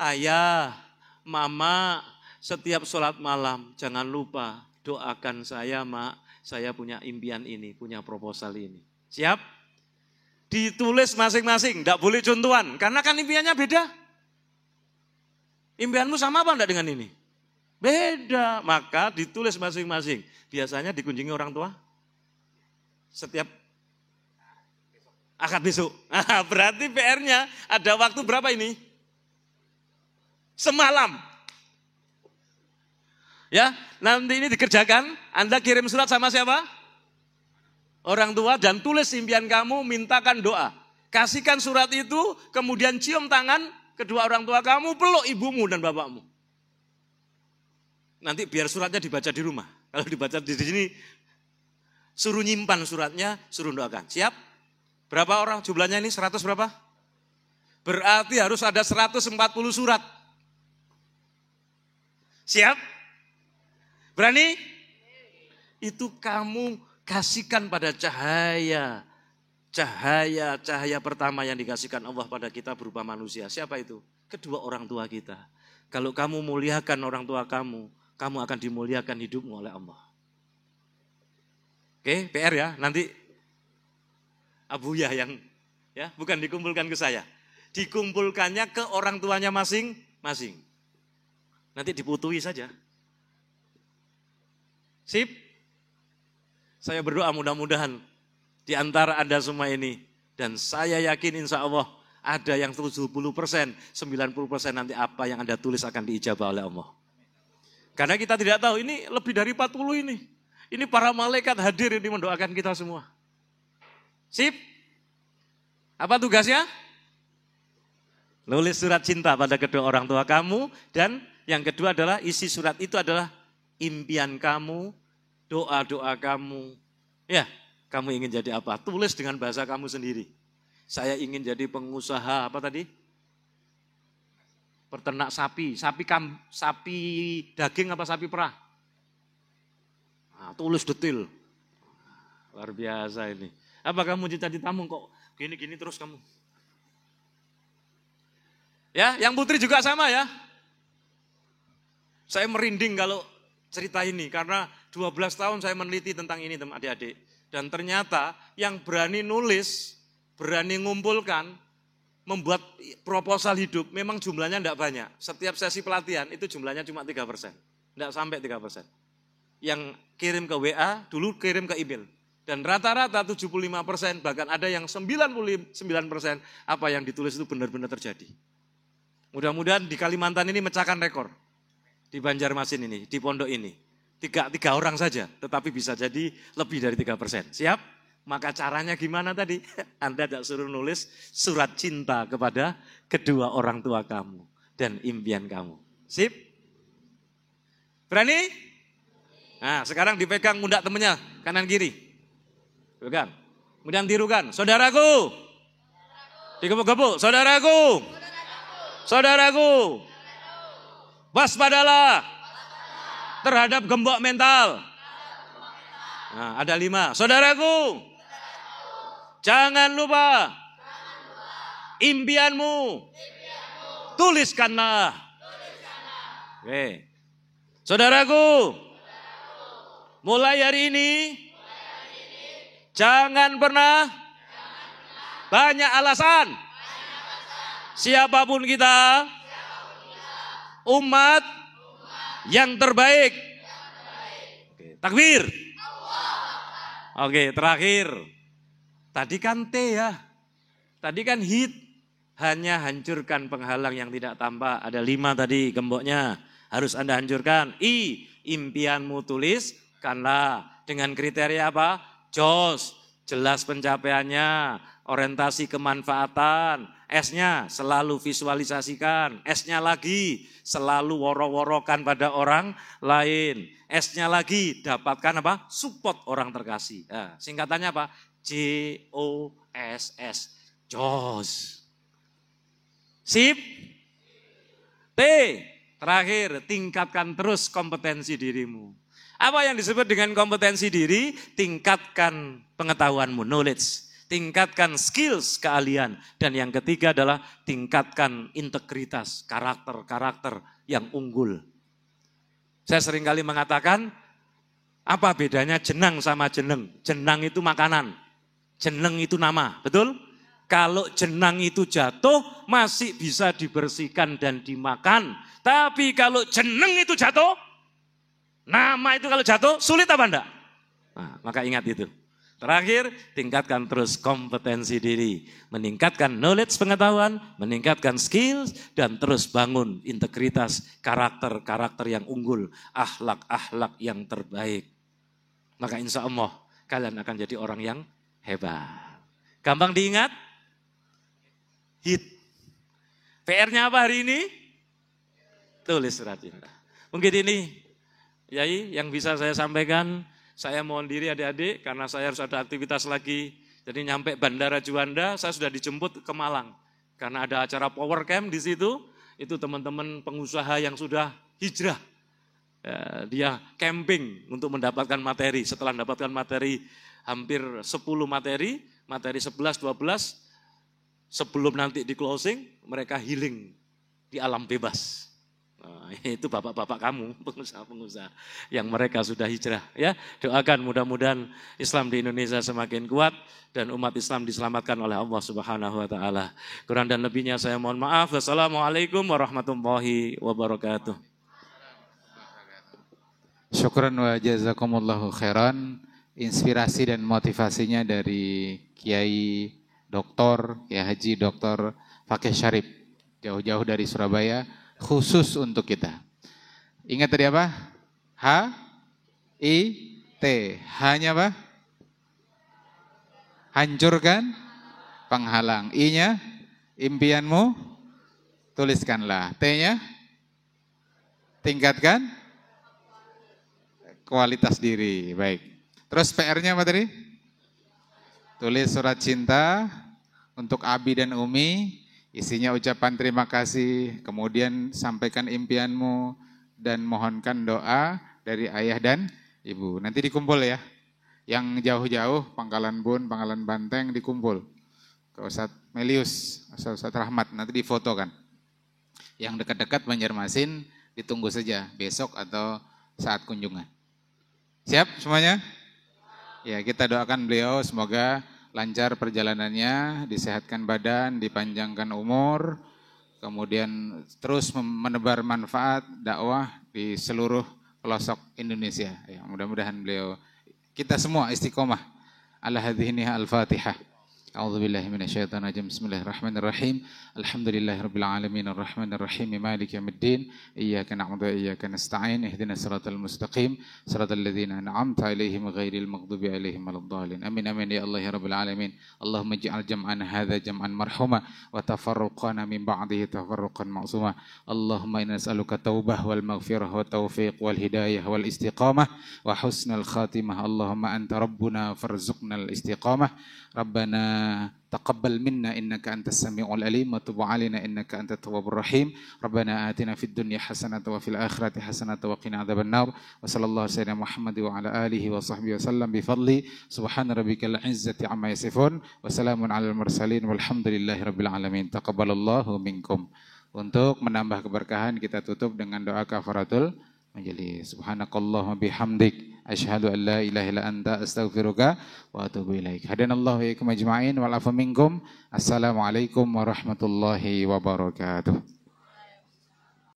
ayah, mama, setiap sholat malam, jangan lupa doakan saya, Mak. Saya punya impian ini, punya proposal ini. Siap? Ditulis masing-masing, tidak boleh contohan. Karena kan impiannya beda. Impianmu sama apa enggak dengan ini? Beda. Maka ditulis masing-masing. Biasanya dikunjungi orang tua. Setiap akad besok. Berarti PR-nya ada waktu berapa ini? Semalam. Ya, nanti ini dikerjakan, Anda kirim surat sama siapa? Orang tua, dan tulis impian kamu, mintakan doa. Kasihkan surat itu, kemudian cium tangan kedua orang tua kamu, peluk ibumu dan bapakmu. Nanti biar suratnya dibaca di rumah. Kalau dibaca di sini, suruh nyimpan suratnya, suruh doakan. Siap? Berapa orang jumlahnya ini? 100 berapa? Berarti harus ada 140 surat. Siap? Berani? Itu kamu kasihkan pada cahaya cahaya pertama yang dikasihkan Allah pada kita berupa manusia. Siapa itu? Kedua orang tua kita. Kalau kamu muliakan orang tua kamu, kamu akan dimuliakan hidupmu oleh Allah. Oke, PR ya, nanti Abuya yang ya, bukan dikumpulkan ke saya. Dikumpulkannya ke orang tuanya masing-masing. Nanti diputui saja. Sip? Saya berdoa mudah-mudahan di antara Anda semua ini. Dan saya yakin insya Allah ada yang 70%, 90% nanti apa yang Anda tulis akan diijabah oleh Allah. Karena kita tidak tahu, ini lebih dari 40 ini. Ini para malaikat hadir ini mendoakan kita semua. Sip? Apa tugasnya? Nulis surat cinta pada kedua orang tua kamu. Dan yang kedua adalah isi surat itu adalah impian kamu, doa-doa kamu. Ya, kamu ingin jadi apa? Tulis dengan bahasa kamu sendiri. Saya ingin jadi pengusaha apa tadi? Peternak sapi. Sapi daging apa sapi perah? Nah, tulis detail. Luar biasa ini. Apa kamu cita-citamu kok gini-gini terus kamu? Ya, yang putri juga sama ya. Saya merinding kalau cerita ini karena 12 tahun saya meneliti tentang ini teman adik-adik. Dan ternyata yang berani nulis, berani ngumpulkan, membuat proposal hidup memang jumlahnya tidak banyak. Setiap sesi pelatihan itu jumlahnya cuma 3%. Tidak sampai 3%. Yang kirim ke WA, dulu kirim ke email. Dan rata-rata 75%, bahkan ada yang 99% apa yang ditulis itu benar-benar terjadi. Mudah-mudahan di Kalimantan ini mecahkan rekor. Di Banjarmasin ini, di pondok ini. Tiga orang saja, tetapi bisa jadi lebih dari 3%. Siap? Maka caranya gimana tadi? Anda tidak suruh nulis surat cinta kepada kedua orang tua kamu dan impian kamu. Sip? Berani? Nah, sekarang dipegang pundak temennya, kanan kiri. Pegang. Kemudian tirukan, saudaraku. Digepuk-gepuk, saudaraku. Saudaraku. Waspadalah terhadap gembok mental. Nah, ada 5. Saudaraku, jangan lupa impianmu. Tuliskanlah. Oke. Saudaraku, mulai hari ini jangan pernah banyak alasan. Siapapun kita, umat yang terbaik. Oke, takbir. Oke, terakhir. Tadi kan T ya. Tadi kan hit. Hanya hancurkan penghalang yang tidak tampak. Ada 5 tadi gemboknya. Harus Anda hancurkan. I, impianmu tuliskanlah. Dengan kriteria apa? JOS. Jelas pencapaiannya. Orientasi kemanfaatan. S-nya selalu visualisasikan. S-nya lagi selalu woro-worokan pada orang lain. S-nya lagi dapatkan apa? Support orang terkasih. Nah, singkatannya apa? JOSS. JOS. Sip. T. Terakhir, tingkatkan terus kompetensi dirimu. Apa yang disebut dengan kompetensi diri? Tingkatkan pengetahuanmu, knowledge. Tingkatkan skills, keahlian. Dan yang ketiga adalah tingkatkan integritas, karakter-karakter yang unggul. Saya seringkali mengatakan, apa bedanya jenang sama jeneng? Jenang itu makanan, jeneng itu nama, betul? Kalau jenang itu jatuh, masih bisa dibersihkan dan dimakan. Tapi kalau jeneng itu jatuh, nama itu kalau jatuh, sulit apa enggak? Nah, maka ingat itu. Terakhir, tingkatkan terus kompetensi diri. Meningkatkan knowledge pengetahuan, meningkatkan skills, dan terus bangun integritas, karakter-karakter yang unggul, akhlak-akhlak yang terbaik. Maka insya Allah kalian akan jadi orang yang hebat. Gampang diingat? Hit. PR-nya apa hari ini? Tulis surat cinta. Mungkin ini, Yai, yang bisa saya sampaikan. Saya mohon diri adik-adik karena saya harus ada aktivitas lagi. Jadi nyampe Bandara Juanda, saya sudah dijemput ke Malang. Karena ada acara Power Camp di situ, itu teman-teman pengusaha yang sudah hijrah. Dia camping untuk mendapatkan materi. Setelah mendapatkan materi, hampir 10 materi, materi 11, 12, sebelum nanti di closing, mereka healing di alam bebas. Nah, itu bapak-bapak kamu, pengusaha-pengusaha yang mereka sudah hijrah. Ya, doakan mudah-mudahan Islam di Indonesia semakin kuat dan umat Islam diselamatkan oleh Allah Subhanahu wa taala. Kurang dan lebihnya saya mohon maaf. Wassalamualaikum warahmatullahi wabarakatuh.
Syukran wa jazakumullahu khairan. Inspirasi dan motivasinya dari Kiai Doktor, ya Haji Doktor Fakih Syarif, jauh-jauh dari Surabaya, khusus untuk kita. Ingat tadi apa? H-I-T. H-nya apa? Hancurkan penghalang. I-nya impianmu, tuliskanlah. T-nya tingkatkan kualitas diri. Baik. Terus PR-nya apa tadi? Tulis surat cinta untuk Abi dan Umi, isinya ucapan terima kasih, kemudian sampaikan impianmu dan mohonkan doa dari ayah dan ibu. Nanti dikumpul ya. Yang jauh-jauh, Pangkalan Bun, Pangkalan Banteng dikumpul ke Ustadz Melius, Ustadz Rahmat, nanti difotokan. Yang dekat-dekat Banjarmasin ditunggu saja besok atau saat kunjungan. Siap semuanya? Ya, kita doakan beliau semoga lancar perjalanannya, disehatkan badan, dipanjangkan umur, kemudian terus menebar manfaat dakwah di seluruh pelosok Indonesia. Ya, mudah-mudahan beliau, kita semua istiqomah. Ala hadhihi al-Fatihah. A'udzubillahi minasyaitonir rajim. Bismillahirrahmanirrahim. Alhamdulillahirabbil alamin arrahmanir rahim maliki yaumiddin. Iyyaka na'budu wa iyyaka nasta'in. Ihdinas siratal mustaqim. Siratal ladzina an'amta 'alaihim ghairil maghdubi 'alaihim waladdallin. Amin amin ya Allah ya rabbal alamin. Allahumma ij'al jam'ana hadza jam'an marhuma wa tafarruqana min ba'dihi tafarruqan ma'suma. Allahumma inna nas'aluka taubah wal maghfirah wa taufiq wal hidayah wal istiqamah wa husnal khatimah. Allahumma anta rabbuna farzuqnal istiqamah. Rabbana taqabbal minna innaka antas samiul alim wa tub 'alaina innaka antat tawwabur rahim. Rabbana atina fid dunya hasanatan wa fil akhirati hasanatan wa qina adzabannar. Wa sallallahu sayyidina Muhammad wa ala alihi wa sahbihi wasallam bi fadli subhana rabbikal izzati amma yasifun wa salamun alal mursalin walhamdulillahirabbil alamin. Taqabbalallahu minkum. Untuk menambah keberkahan kita tutup dengan doa kafaratul majelis. Subhanakallahumma bihamdik asyhadu an la ilaha illa anta astaghfiruka wa atubu ilaik. Hadanallahu wa iyyakum ajma'in wal afu minkum. Assalamualaikum warahmatullahi wabarakatuh.